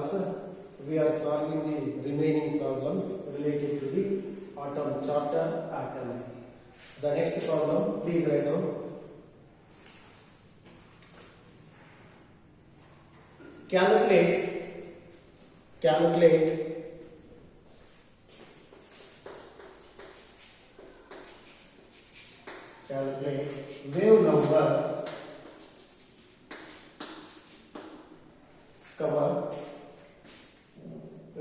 class we are solving the remaining problems related to the atom chapter atom. The next problem, please write down. Calculate wave number,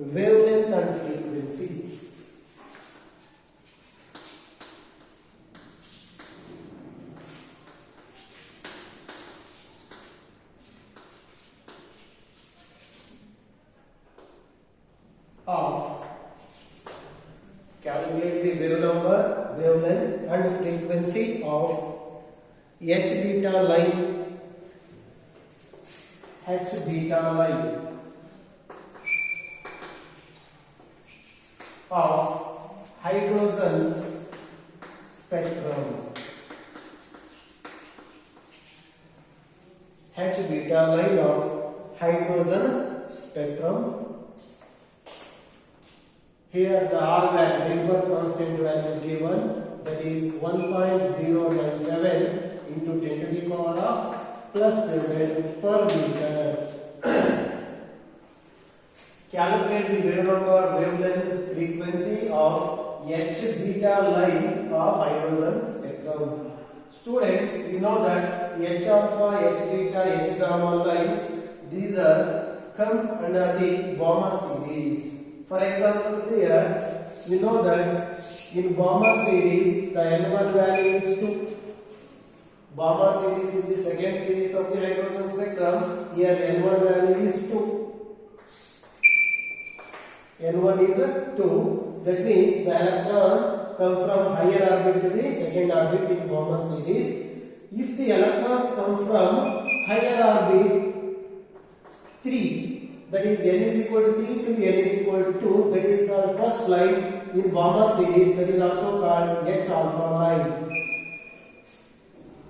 wavelength and frequency of, calculate the wave number, wavelength and frequency of H beta line of hydrogen spectrum. H beta line of hydrogen spectrum. Here the R value, Rydberg constant value is given, that is 1.097 into 10 to the power of plus 7 per meter. Calculate the wave number, wavelength, frequency of H beta line of hydrogen spectrum. Students, we know that H alpha, H beta, H gamma lines, these comes under the Balmer series. For example, here we know that in Balmer series the N1 value is 2. Balmer series is the second series of the hydrogen spectrum. Here the N1 value is 2. N1 is 2. That means the electron come from higher orbit to the second orbit in Balmer series. If the electrons come from higher orbit 3, that is n is equal to 3 to n is equal to 2, that is called first line in Balmer series, that is also called H alpha line.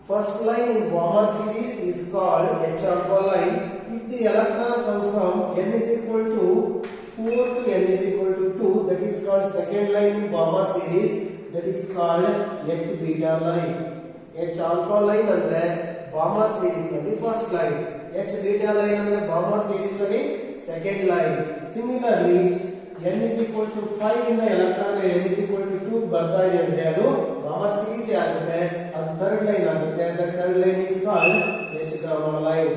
First line in Balmer series is called H alpha line. If the electron come from n is equal to 4 to n is equal to 2, that is called second line in Balmer series, that is called H beta line. H alpha line andre Balmer series the first line. H beta line andre Balmer series the second line. Similarly, n is equal to 5 in the electron n is equal to 2 ಬರ್ತಾ ಇದೆ ಅಂದ್ರೆ ಅದು Balmer series ಆಗುತ್ತೆ. ಅದು third line ಆಗುತ್ತೆ. That third line is called H gamma line.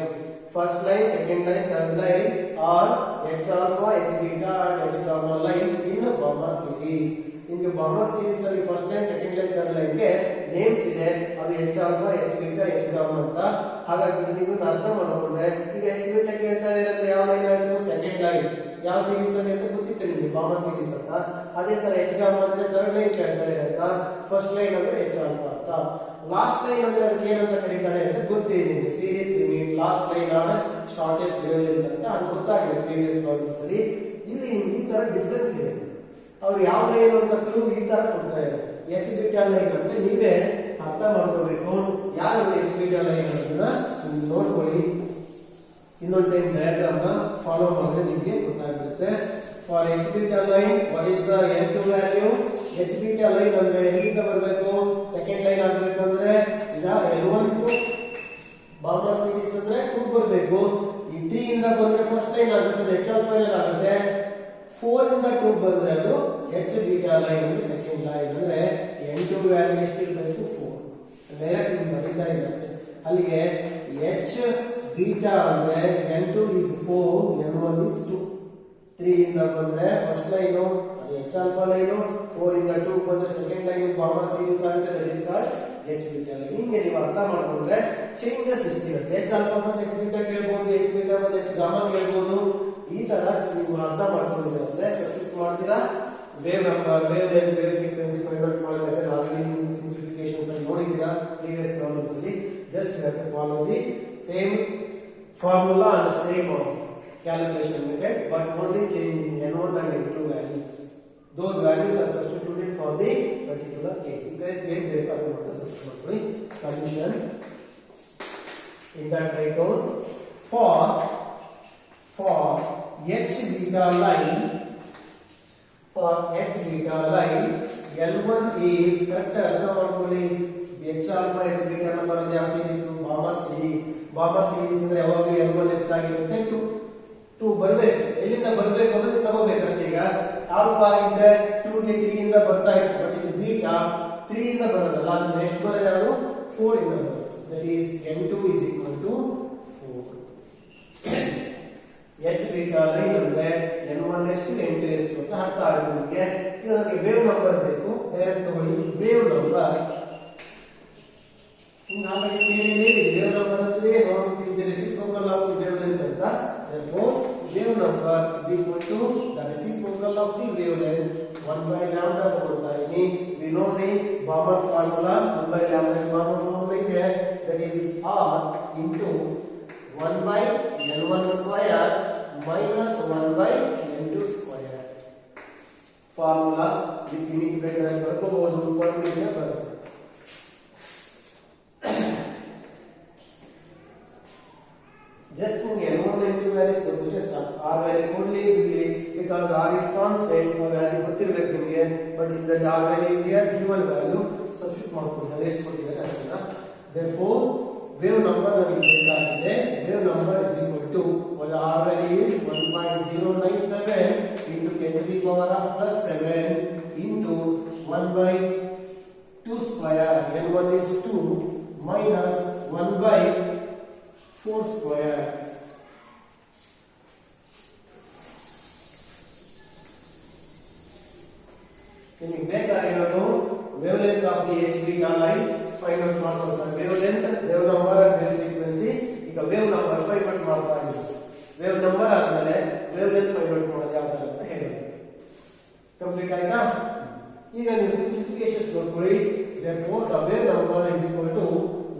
First line, second line, third line are H alpha, H beta and H gamma lines in the Balmer series. In the Balmer series ಅಲ್ಲಿ first line, second line, third line ಗೆ names ಇದೆ. ಅದು H alpha, H beta, H gamma ಅಂತ. ಹಾಗಾಗಿ ನೀವು ಅರ್ಥ ಮಾಡ್ಕೊಂಡ್ರೆ ಈಗ H beta ಕೇಳ್ತಾ ಇರೋದು ಯಾವ ಲೈನ್ ಆಯ್ತು, ಸೆಕೆಂಡ್ ಲೈನ್. ಯಾವ ಸೀರೀಸ್ ಅಲ್ಲಿ ಅಂತ ಗೊತ್ತಿತ್ತು ನಿಮಗೆ, Balmer series ಅಂತ. ಅದೇ ತರ H gamma ಅಂದ್ರೆ ಥರ್ಡ್ ಲೈನ್ ಕೇಳ್ತಾ ಇರೋದು, ಫಸ್ಟ್ ಲೈನ್ ಅಂದ್ರೆ H alpha ಅಂತ. ಲಾಸ್ಟ್ ಲೈನ್ ಅಂದ್ರೆ ಅದಕ್ಕೆ ಏನಂತ ಕರೀತಾರೆ ಅಂತ ಗೊತ್ತಿದೆ ನಿಮಗೆ, series limit, last line are shortest wavelength ಅಂತ ಅದು ಗೊತ್ತಾಗಿದೆ ಪ್ರೀವಿಯಸ್ ಪ್ರಾಬ್ಲಮ್ಸ್ ಅಲ್ಲಿ. ಇಲ್ಲಿ ಈ ತರ ಡಿಫರೆನ್ಸ್ ಇದೆ. ಅವ್ರು ಯಾವ ಲೈನ್ ಅಂತ ಕ್ಲೂ ಈ ತರ ಕೊಡ್ತಾ ಇದ್ದಾರೆ. H beta ಲೈನ್ ಅಂದ್ರೆ ನೀವೇ ಅರ್ಥ ಮಾಡ್ಕೋಬೇಕು ಯಾವ H beta ಲೈನ್ ಅಂತ ನೋಡ್ಕೊಳ್ಳಿ. ಇನ್ನೊಂದು ಟೈಮ್ ಡಯಾಗ್ರಾಮ್ ನ ಫಾಲೋ ಮಾಡಿದ್ರೆ ನಿಮಗೆ ಗೊತ್ತಾಗುತ್ತೆ. For H beta line what is the n2 value? H beta line ಅಂದ್ರೆ ಎಲ್ಲಿಂದ ಬರಬೇಕು, ಸೆಕೆಂಡ್ ಲೈನ್ ಆಗಬೇಕು ಅಂದ್ರೆ ಈಗ N1 ಟು Balmer series ಅಂದ್ರೆ 2 ಬರಬೇಕು. ಈ 3 ಇಂದ ಬಂದ್ರೆ ಫಸ್ಟ್ ಲೈನ್ ಆಗುತ್ತೆ, H alpha ಲೈನ್ ಆಗುತ್ತೆ. 4 ಇಂದ 2 ಬಂದ್ರೆ ಅದು H beta ಲೈನ್ ಅಂದ್ರೆ ಸೆಕೆಂಡ್ ಲೈನ್. ಅಂದ್ರೆ N2 ವ್ಯಾಲ್ಯೂ ಎಷ್ಟು ಇರಬೇಕು, 4. ಡೈರೆಕ್ಟ್ ನಿಮಗೆ ಬರೀತಾ ಇದೆ ಅಷ್ಟೇ. ಅಲ್ಲಿಗೆ H beta ಅಂದ್ರೆ N2 is 4, N1 is 2. 3 ಇಂದ ಬಂದ್ರೆ ಫಸ್ಟ್ ಲೈನ್ ಅದು H alpha ಲೈನ್, 4 ಇಂದ 2 ಬಂದ್ರೆ ಸೆಕೆಂಡ್ ಲೈನ್ Balmer series ಆಗುತ್ತೆ, that is called H beta line. ಹಿಂಗೆ ನೀವು ಅರ್ಥ ಮಾಡ್ಕೊಂಡ್ರೆ ಚೇಂಜಸ್ ಇರುತ್ತೆ. H alpha ಮತ್ತೆ H beta ಕೇಳಬಹುದು, H beta ಮತ್ತೆ H gamma ಕೇಳಬಹುದು. ಈ ತರ ನೀವು ಅರ್ಥ ಮಾಡ್ಕೊಂಡಿದ್ರೆ ಸಬ್ಸ್ಟಿಟ್ಯೂಟ್ ಮಾಡ್ತೀರಾ. Wave number, wave length, wave frequency find out ಮಾಡೋ ಮೆಥಡ್ ಆಲ್ರೆಡಿ ನೀವು ಸಿಂಪ್ಲಿಫಿಕೇಶನ್ಸ್ ಅಲ್ಲಿ ನೋಡಿದ್ದೀರಾ ಪ್ರೀವಿಯಸ್ ಪ್ರಾಬ್ಲಮ್ಸ್ ಅಲ್ಲಿ. Just you have to follow the same formula and same calculation method, but only changing N1 and N2 values. Those values are substituted for the particular case. You guys get there for the solution. In that write down for h beta line, for h beta line, L1 is correct ಅರ್ಥ ಮಾಡ್ಕೊಳ್ಳಿ. h alpha h beta ನ ಬರೋದು ಯಾವ series? Bama series. Bama series ಅಂದ್ರೆ ಯಾವಾಗಲೂ L1 ಎಷ್ಟಾಗಿರುತ್ತೆ? 2 ಬರಬೇಕು. ಎಲ್ಲಿಂದ ಬರಬೇಕು ಅಂದ್ರೆ ತಗೋಬೇಕಷ್ಟೇ. ಈಗ ಆಲ್ಫಾ ಇದ್ರೆ 2 ಗೆ 3 ಇಂದ ಬರ್ತಾ ಇತ್ತು, ಬಟ್ ಇದು ಬೀಟಾ 3 ಇಂದ ಬರೋದಲ್ಲ, ಅದು ನೆಕ್ಸ್ಟ್ ಬರೋದು ಯಾವುದು? 4 ಇಂದ ಬರೋದು. That is n2 is equal to 4. h beta line ಅಂದ್ರೆ n1 ಎಷ್ಟು n2 ಎಷ್ಟು ಅಂತ ಅರ್ಥ ಆಯ್ತು ನಿಮಗೆ. ಈಗ ನನಗೆ ವೇವ್ ನಂಬರ್ ಬೇಕು. ಡೈರೆಕ್ಟ್ ತಗೊಳ್ಳಿ. ವೇವ್ ನಂಬರ್ ಆಲ್ರೆಡಿ ತಿಳಿದಿದೆ. ವೇವ್ ನಂಬರ್ ಅಂದ್ರೆ is the reciprocal of the wave length ಅಂತ. therefore wave number is equal to the reciprocal of the wavelength 1 by lambda ತಗೊಳ್ತಾ ಇದೀನಿ. we know the Balmer formula. 1 by lambda Balmer formula ಇದೆ. that is r into 1 by n1 square minus 1 by n2 square. Formula with unit ಬೇಕಾದ್ರೆ ಬರ್ಕೋಬಹುದು. per meter ಬರುತ್ತೆ. just n1 n2 values ಕೊಟ್ಟಿದ್ರೆ ಸಾಕು. r value ಕೊಡ್ಲಿ ಬಿಡ್ಲಿ, because r is constant, ಆ value ಗೊತ್ತಿರಬೇಕು ನಿಮಗೆ. but in the r value is here given value, substitute ಮಾಡ್ಕೊಳ್ಳಿ. ಅದು ಎಷ್ಟು ಕೊಟ್ಟಿದ್ದಾರೆ ಅಷ್ಟೇನಾ. therefore wave number ನಮಗೆ ಬೇಕಾಗಿದೆ. wave number is equal to r value is 1.097 into 10 to the power of plus 7 into 1 by 2 square. n1 is 2 minus 1 by 4 square. ನಿಮಗೆ ಬೇಕಾಗಿರೋದು wave length of the h beta line find out ಮಾಡ್ಕೊಳ್ಳಿ sir. Wave length, wave number and wave frequency. ಈಗ wave number find out ಮಾಡ್ತಾ ಇದ್ದೀವಿ. Wave number ಆದ್ಮೇಲೆ wave length find out ಮಾಡೋದು ಯಾವ ತರ ಅಂತ ಹೇಳಿ ಕಂಪ್ಲೀಟ್ ಆಯ್ತಾ. ಈಗ ನೀವು ಸಿಂಪ್ಲಿಫಿಕೇಶನ್ಸ್ ನೋಡ್ಕೊಳ್ಳಿ. therefore the wave number is equal to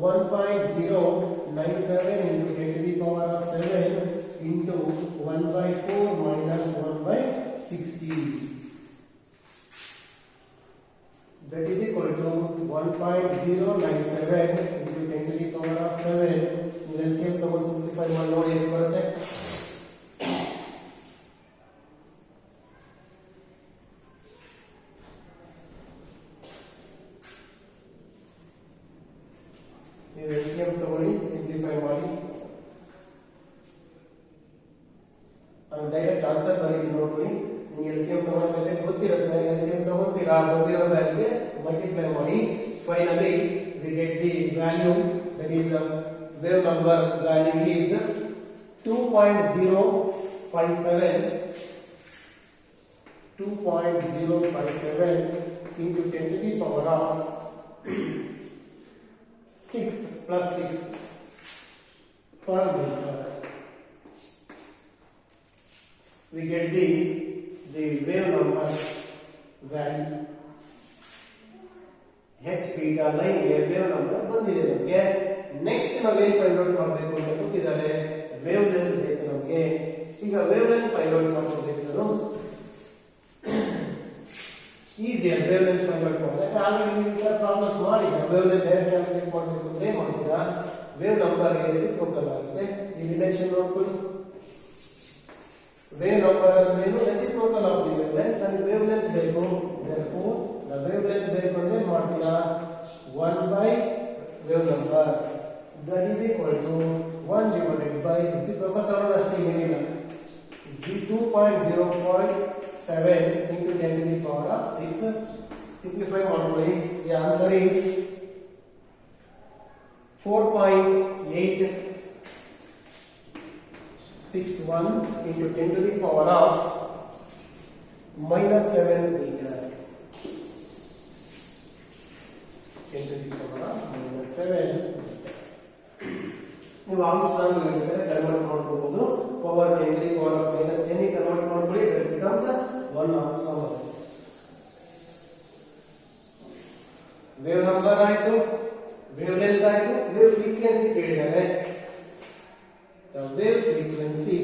1.097 into 10 to the power of 7 into 1 by 4 minus 1 by 16. That is equal to 1.097 into 10 to the power of 7. ನೀವು LCM ತಗೊಂಡು ಸಿಂಪ್ಲಿಫೈ ಮಾಡಿ ನೋಡಿ ಎಷ್ಟು ಬರುತ್ತೆ. ನೀವು LCM ತಗೊಳ್ಳಿ, ಸಿಂಪ್ಲಿಫೈ ಮಾಡಿ. ನಾನು ಡೈರೆಕ್ಟ್ ಆನ್ಸರ್ ಬರೀತೀನಿ ನೋಡ್ಕೊಳ್ಳಿ. ನಿಮಗೆ LCM ತಗೊಳ್ಳೋಕೆ ಗೊತ್ತಿರುತ್ತೆ. LCM ತಗೊಳ್ತೀರಾ, ಗೊತ್ತಿರೋ ವ್ಯಾಲ್ಯೂಗೆ ಮಲ್ಟಿಪ್ಲೈ ಮಾಡಿ. Finally we get the value, that is wave number value is 2.057 into 10 to the power of 6 plus 6 per meter. We get the wave number value. h beta line wave number ಬಂದಿದೆ ನಮಗೆ. Next ನಾವು ಏನು find out ಮಾಡಬೇಕು ಅಂತ ಗೊತ್ತಿದ್ದಾರೆ. Wave length ಬೇಕು ನಮಗೆ. ಈಗ wave length find out ಮಾಡ್ಕೋಬೇಕು. ನಾನು ಈಸಿಯಾಗಿ ವೇವ್ ಲೆಂತ್ ಫೈಂಡ್ ಔಟ್ ಮಾಡಿದ್ರೆ ಆಲ್ರೆಡಿ ನೀವು ಪ್ರಾಬ್ಲಮ್ಸ್ ಮಾಡಿ. ವೇವ್ ಲೆಂತ್ ಡೈರೆಕ್ಟ್ ಕ್ಯಾಲ್ಕುಲೇಟ್ ಮಾಡಬೇಕು ಅಂದ್ರೆ ಏನು ಮಾಡ್ತೀರಾ? ವೇವ್ ನಂಬರ್ ರೆಸಿಪ್ರೋಕಲ್ ಆಗುತ್ತೆ. ಈ ರಿಲೇಷನ್ ನೋಡ್ಕೊಳ್ಳಿ. ವೇವ್ ನಂಬರ್ ಅಂದ್ರೆ ಏನು? Reciprocal of the wave length. ನನಗೆ ವೇವ್ ಲೆಂತ್ ಬೇಕು. therefore the ವೇವ್ ಲೆಂತ್ ಬೇಕು ಅಂದ್ರೆ ಏನು ಮಾಡ್ತೀರಾ? 1 by wave number, that is equal to 1 divided by reciprocal ತಗೊಳ್ಳೋದು ಅಷ್ಟೇ, ಏನಿಲ್ಲ. 2.057 into 10 to the power of 6. Simplify ಮಾಡ್ಕೊಳ್ಳಿ. the answer is 4.861 into 10 to the power of minus 7 meter. 10 to the power of minus 7. ನೀವು Armstrong ಬೇಕಾದ್ರೆ convert ಮಾಡ್ಕೋಬಹುದು. Power 10 to the power of minus 10 ಗೆ convert ಮಾಡ್ಕೊಳ್ಳಿ. that becomes 1 Armstrong. Wave number ಆಯ್ತು, wave length ಆಯ್ತು, wave frequency ಕೇಳಿದ್ದಾರೆ. the wave frequency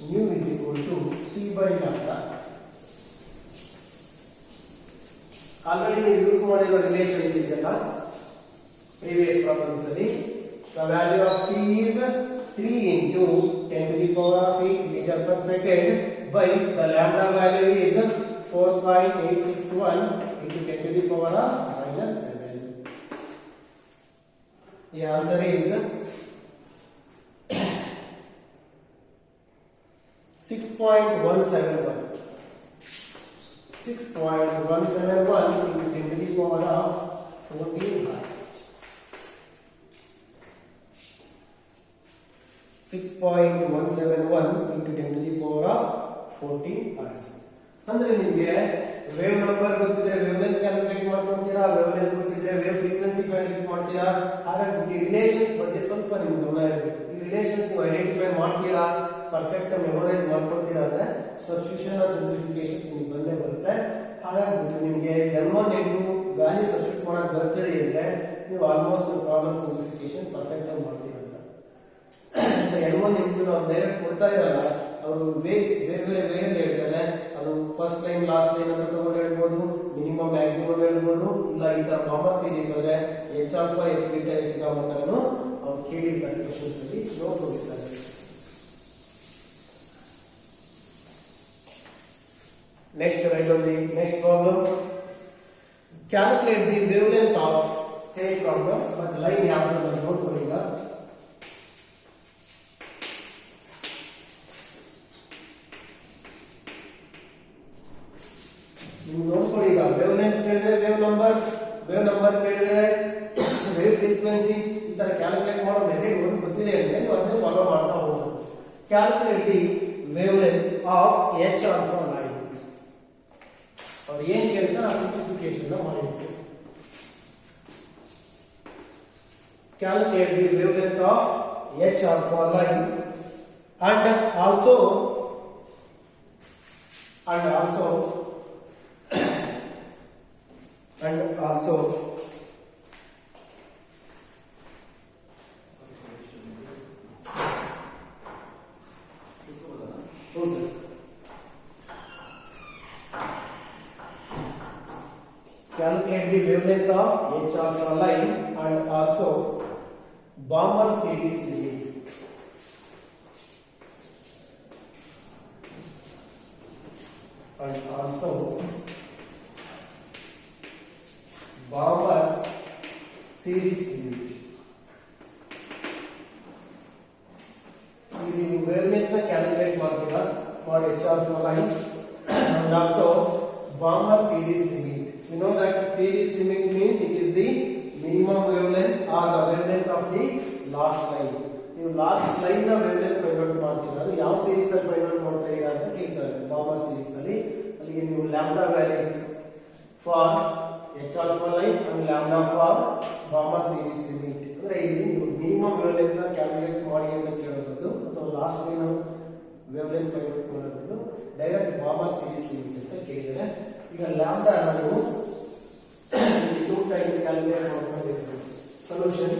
mu is equal to c by lambda. Already ನೀವು use ಮಾಡಿರೋ ರಿಲೇಷನ್ಸ್ ಇದೆಲ್ಲ ಪ್ರೀವಿಯಸ್ ಪ್ರಾಬ್ಲಮ್ಸ್ ಅಲ್ಲಿ. The value of C is 3 into 10 to the power of 8 meter per second by the lambda value is 4.861 into 10 to the power of minus 7. The answer is 6.171. 6.171 into 10 to the power of 14 hertz. 6.171 into 10 to the power of 14 hertz. ಅಂದ್ರೆ ನಿಮಗೆ wave number ಗೊತ್ತಿದ್ರೆ wave length calculate ಮಾಡ್ಕೊಂತೀರಾ, wave length ಗೊತ್ತಿದ್ರೆ wave frequency calculate ಮಾಡ್ತೀರಾ. ಹಾಗಾಗಿ ಈ relations ಬಗ್ಗೆ ಸ್ವಲ್ಪ ನಿಮ್ಗೆ ಗಮನ ಇರಬೇಕು. ಈ ರಿಲೇಷನ್ಸ್ ನೀವು ಐಡೆಂಟಿಫೈ ಮಾಡ್ತೀರಾ, ಪರ್ಫೆಕ್ಟ್ ಆಗಿ ಮೆಮೊರೈಸ್ ಮಾಡ್ಕೊಳ್ತೀರಾ ಅಂದ್ರೆ ಸಬ್ಸ್ಟಿಟ್ಯೂಷನ್ ಆರ್ ಸಿಂಪ್ಲಿಫಿಕೇಶನ್ಸ್ ನಿಮಗೆ ಬಂದೇ ಬರುತ್ತೆ. ಹಾಗಾಗಿ ನಿಮಗೆ n1 n2 ವ್ಯಾಲ್ಯೂ ಸಬ್ಸ್ಟಿಟ್ಯೂಟ್ ಮಾಡಕ್ ಬರ್ತದೆ ಅಂದ್ರೆ ನೀವು ಆಲ್ಮೋಸ್ಟ್ ಪ್ರಾಬ್ಲಮ್ ಸಿಂಪ್ಲಿಫಿಕೇಶನ್ ಪರ್ಫೆಕ್ಟ್ ಆಗಿ ಮಾಡ್ತೀರಾ ಅಂತ. n1 n2 ನಾವು ಡೈರೆಕ್ಟ್ ಕೊಡ್ತಾ ಇರಲ್ಲ, ಅವರು ವೇಸ್ ಬೇರೆ ಬೇರೆ ವೇವ್ ಹೇಳ್ತಾರೆ. ಅದು ಫಸ್ಟ್ ಲೈನ್ ಲಾಸ್ಟ್ ಲೈನ್ ಅಂತ ತಗೊಂಡು ಹೇಳ್ಬೋದು, ಮಿನಿಮಮ್ ಮ್ಯಾಕ್ಸಿಮಮ್ ಹೇಳ್ಬೋದು, ಇಲ್ಲ ಈ ತರ ಬಾಂಬರ್ ಸೀರೀಸ್ ಅಂದ್ರೆ h alpha h beta h gamma ತರನು ಅವ್ರು ಕೇಳಿರ್ತಾರೆ ಕ್ವೆಶ್ಚನ್ಸ್ ಅಲ್ಲಿ ನೋಡ್ಕೊಂಡಿರ್ತಾರೆ. Next, write on the next problem. Calculate the wavelength of same problem, but line ಯಾವುದು ಅಂತ ನೋಡ್ಕೊಳ್ಳಿ. ಈಗ ನೀವು ನೋಡ್ಕೊಳ್ಳಿ. ಈಗ ವೇವ್ ಲೆಂತ್ ಕೇಳಿದ್ರೆ ವೇವ್ ನಂಬರ್ ಕೇಳಿದ್ರೆ ವೇವ್ ಫ್ರೀಕ್ವೆನ್ಸಿ, ಈ ತರ ಕ್ಯಾಲ್ಕುಲೇಟ್ ಮಾಡೋ ಮೆಥಡ್ ಒಂದು ಗೊತ್ತಿದೆ ಅಂದ್ರೆ ನೀವು ಅದನ್ನ ಫಾಲೋ ಮಾಡ್ತಾ ಹೋಗ್ಬೋದು. Calculate the wave length of h alpha line. और ये कहता है सिंप्लिफिकेशन ना minus. Calculate the wavelength of h alpha line and also calculate the wavelength of h alpha line and also Balmer series limit. And also Balmer's series limit. The wavelength calculate ಮಾಡ್ತೀರಾ for h alpha line and also Balmer series limit. You know that series limit means it is the minimum wavelength or the wavelength of the last line. You last line na wavelength find out ಮಾಡ್ತೀರಾ, ಅದು ಯಾವ series ಅಲ್ಲಿ find out ಮಾಡ್ತಾ ಇದ್ದೀರಾ ಅಂತ ಕೇಳ್ತಾರೆ. Bomber series ಅಲ್ಲಿ ಅಲ್ಲಿಗೆ ನೀವು lambda values for h alpha line and lambda for bomber series limit. ಅಂದ್ರೆ ಇಲ್ಲಿ ನೀವು ಮಿನಿಮಮ್ wavelength ನ ಕ್ಯಾಲ್ಕುಲೇಟ್ ಮಾಡಿ ಅಂತ ಕೇಳಬಹುದು, ಅಥವಾ last line wavelength find out ಮಾಡೋದು ಡೈರೆಕ್ಟ್ ಬಾಂಬರ್ ಸೀರೀಸ್ ಲಿಮಿಟ್ ಅಂತ ಕೇಳಿದರೆ. ಈಗ ಲ್ಯಾಂಬ್ಡಾ ನಾವು 2 times calculate ಮಾಡ್ಕೊಂಡಿದ್ದೀವಿ. Solution.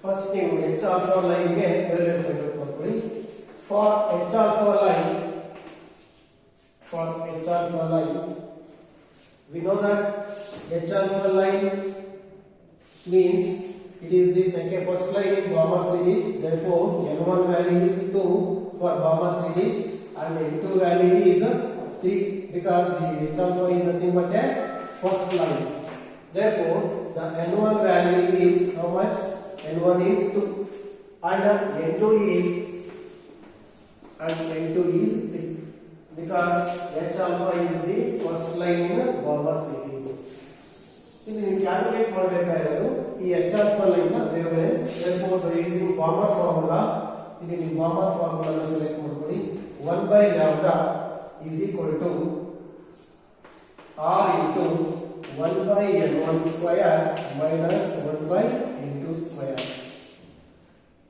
First ನೀವು h alpha line ಗೆ wavelength find out ಮಾಡ್ಕೊಳ್ಳಿ. For h alpha line we know that h alpha line means it is the second first line in Balmer series. Therefore n1 value is 2 for Balmer series and n2 value is 3 because the h alpha is nothing but a first line. Therefore the n1 value is how much? n1 is 2 and n2 is 3 because h alpha is the first line in Balmer series. ಇದು ನೀವು calculate ಮಾಡಬೇಕಾಗಿರೋದು ಈ h alpha line ನ wavelength. Therefore by using Balmer formula, ಇಲ್ಲಿ ನೀವು Balmer formula ನ select ಮಾಡ್ಕೊಳ್ಳಿ. 1 by lambda is equal to r into 1 by n1 square minus 1 by n2 square.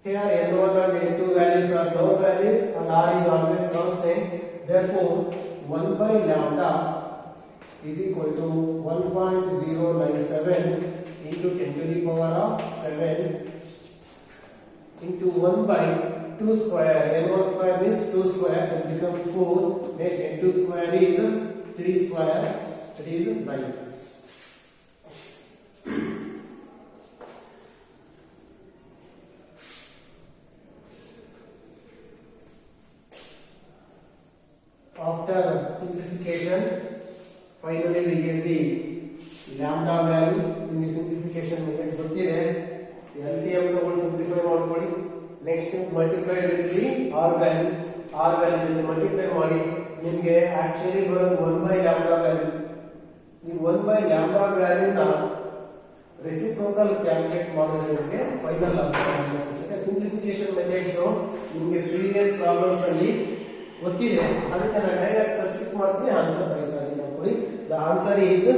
Here n1 and n2 values are known values and r is always constant. Therefore 1 by lambda is equal to 1.097 into 10 to the power of 7 into 1 by 2 square. n1 square means 2 square, that becomes 4. Next n2 square is 3 square, that is 9. after simplification finally we get the lambda value in the simplification method ಗೊತ್ತಿದೆ LCM ತಗೊಂಡು simplify ಮಾಡ್ಕೊಳ್ಳಿ next multiply with the r value ಜೊತೆ multiply ಮಾಡಿ ನಿಮಗೆ actually ಬರೋದು 1 by lambda value ಈ 1 by lambda value ನ reciprocal calculate ಮಾಡಿದ್ರೆ ನಿಮಗೆ ಫೈನಲ್ ಆನ್ಸರ್ ಸಿಗುತ್ತೆ ಸಿಂಪ್ಲಿಫಿಕೇಶನ್ ಮೆಥಡ್ಸ್ ನಿಮಗೆ ಪ್ರೀವಿಯಸ್ ಪ್ರಾಬ್ಲಮ್ಸ್ ಅಲ್ಲಿ ಗೊತ್ತಿದೆ ಅದಕ್ಕೆ ನಾನು ಡೈರೆಕ್ಟ್ ಸಬ್ಸ್ಟಿಟ್ಯೂಟ್ ಮಾಡ್ತೀನಿ ಆನ್ಸರ್ ಬರೀತಾ ಇದ್ದೀನಿ ನೋಡಿ the answer is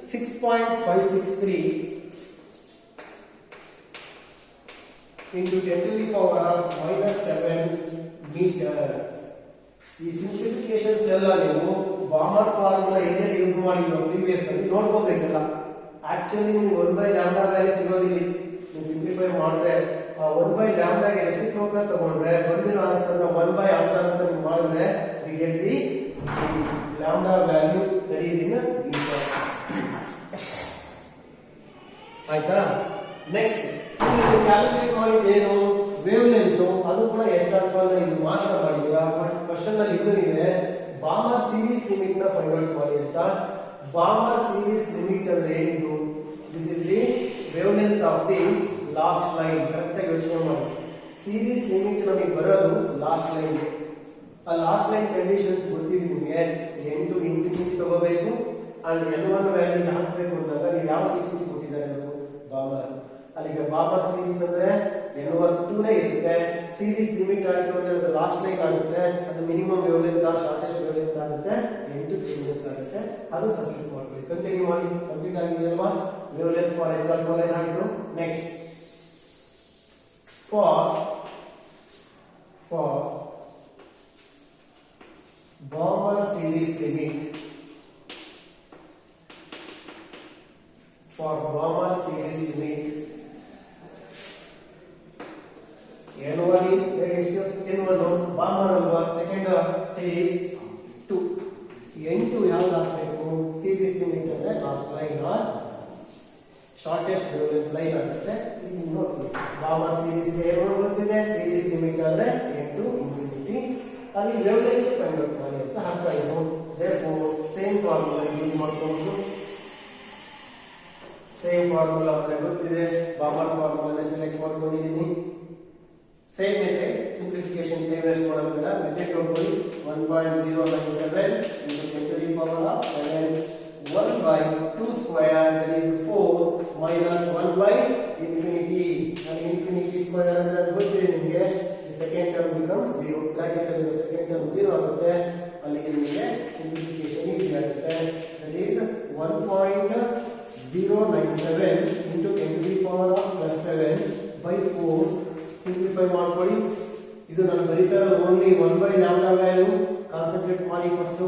6.563 into 10 to the power of -7 meter ಈ ಸಿಂಪ್ಲಿಫಿಕೇಶನ್ ಸೆಲ್ ನೀವು ಬಾಮರ್ ಫಾರ್ಮುಲಾ ಏನೇನು ಯೂಸ್ ಮಾಡಿದ್ರು ಪ್ರೀವಿಯಸ್ ಅಲ್ಲಿ ನೋಡ್ಕೋಬೇಕಲ್ಲ ಆಕ್ಚುಲಿ ನೀವು 1 by lambda ವ್ಯಾಲ್ಯೂ ಸಿಗೋದಿಲ್ಲ ನೀವು ಸಿಂಪ್ಲಿಫೈ ಮಾಡಿದ್ರೆ 1 by lambda ಗೆ ರೆಸಿಪ್ರೋಕಲ್ ತಗೊಂಡ್ರೆ ಬಂದಿರೋ ಆನ್ಸರ್ ನ 1 by ಆನ್ಸರ್ ಅಂತ ನೀವು ಮಾಡಿದ್ರೆ we get the lambda value that is in meter ಆಯ್ತಾ ನೆಕ್ಸ್ಟ್ ನೀವು ಕ್ಯಾಲ್ಕುಲೇಟ್ ಮಾಡಿದ್ದು ಏನು ವೇವ್ ಲೆಂತ್ ಅದು ಕೂಡ h alpha ನ ಇದು ಮಾತ್ರ ಮಾಡಿಲ್ಲ ಬಟ್ ಕ್ವೆಶ್ಚನ್ ಅಲ್ಲಿ ಇದು ಇದೆ ಬಾಮರ್ ಸೀರೀಸ್ ಲಿಮಿಟ್ ನ ಫೈಂಡ್ ಔಟ್ ಮಾಡಿ ಅಂತ ಬಾಮರ್ ಸೀರೀಸ್ ಲಿಮಿಟ್ ಅಂದ್ರೆ ಏನು this is the wave length of the last line correct ಆಗಿ ಯೋಚನೆ ಮಾಡಿ ಸೀರೀಸ್ ಲಿಮಿಟ್ ನಮಗೆ ಬರೋದು ಲಾಸ್ಟ್ ಲೈನ್ ಆ ಲಾಸ್ಟ್ ಲೈನ್ ಕಂಡೀಷನ್ಸ್ ಗೊತ್ತಿದೆ ನಿಮಗೆ n to infinity ತಗೋಬೇಕು ಅಂಡ್ n1 ವ್ಯಾಲ್ಯೂ ಹಾಕಬೇಕು ಅಂದಾಗ ನೀವು ಯಾವ ಸೀರೀಸ್ ಕೊಟ್ಟಿದ್ದಾರೆ ಅವರು ಬಾಮರ್ ಅಲ್ಲಿಗೆ ಬಾಮರ್ ಸೀರೀಸ್ ಅಂದ್ರೆ n1 2 ನೇ ಇರುತ್ತೆ ಸೀರೀಸ್ ಲಿಮಿಟ್ ಆಯಿತು ಅಂದ್ರೆ ಅದು ಲಾಸ್ಟ್ ಲೈನ್ ಆಗುತ್ತೆ ಅದು minimum wave length shortest wave length ಆಗುತ್ತೆ n2 ಚೇಂಜಸ್ ಆಗುತ್ತೆ ಅದು ಸಬ್ಸ್ಟಿಟ್ಯೂಟ್ ಮಾಡಬೇಕು ಕಂಟಿನ್ಯೂ ಮಾಡಿ ಕಂಪ್ಲೀಟ್ ಆಗಿದೆ ಅಲ್ವಾ wave length for h alpha line ಆಯಿತು next for Balmer series limit n1 is n1 Balmer alwa second series 2 n2 ಯಾವುದು ಹಾಕಬೇಕು series limit ಅಂದ್ರೆ last line or shortest wavelength line ಆಗುತ್ತೆ ಇಲ್ಲಿ ನೋಡಿ ಬಾಮರ್ ಸೀರೀಸ್ ಗೆ ಏನು ಗೊತ್ತಿದೆ ಸೀರೀಸ್ ಲಿಮಿಟ್ ಅಂದ್ರೆ n2 infinity ಅಲ್ಲಿ wavelength ಫೈಂಡ್ ಔಟ್ ಮಾಡಿ ಅಂತ ಹಾಕ್ತಾ ಇದ್ದು therefore ಸೇಮ್ ಫಾರ್ಮುಲಾ ಯೂಸ್ ಮಾಡ್ಕೊಂಡು ಸೇಮ್ ಫಾರ್ಮುಲಾ ಅಂದ್ರೆ ಗೊತ್ತಿದೆ ಬಾಮರ್ ಫಾರ್ಮುಲಾ ಸೆಲೆಕ್ಟ್ ಮಾಡ್ಕೊಂಡಿದ್ದೀನಿ same method simplification time waste ಮಾಡೋದಿಲ್ಲ ಮೆಥಡ್ ನೋಡ್ಕೊಳ್ಳಿ 1.097 into 10 to the power of 7 1 by 2 square that is 4 minus 1 by infinity and infinity square ಅಂದ್ರೆ ಗೊತ್ತಿದೆ ನಿಮಗೆ the second term becomes 0 bracket ಅಲ್ಲಿ second term 0 ಆಗುತ್ತೆ ಅಲ್ಲಿಗೆ ನಿಮಗೆ ಸಿಂಪ್ಲಿಫಿಕೇಶನ್ ಈಸಿ ಆಗುತ್ತೆ that is 1.097 into 10 to the power of plus 7 by 4 simplify ಮಾಡ್ಕೊಳ್ಳಿ ಇದು ನಾನು ಬರೀತಾ ಇರೋದು only 1 by lambda value concentrate ಮಾಡಿ ಫಸ್ಟ್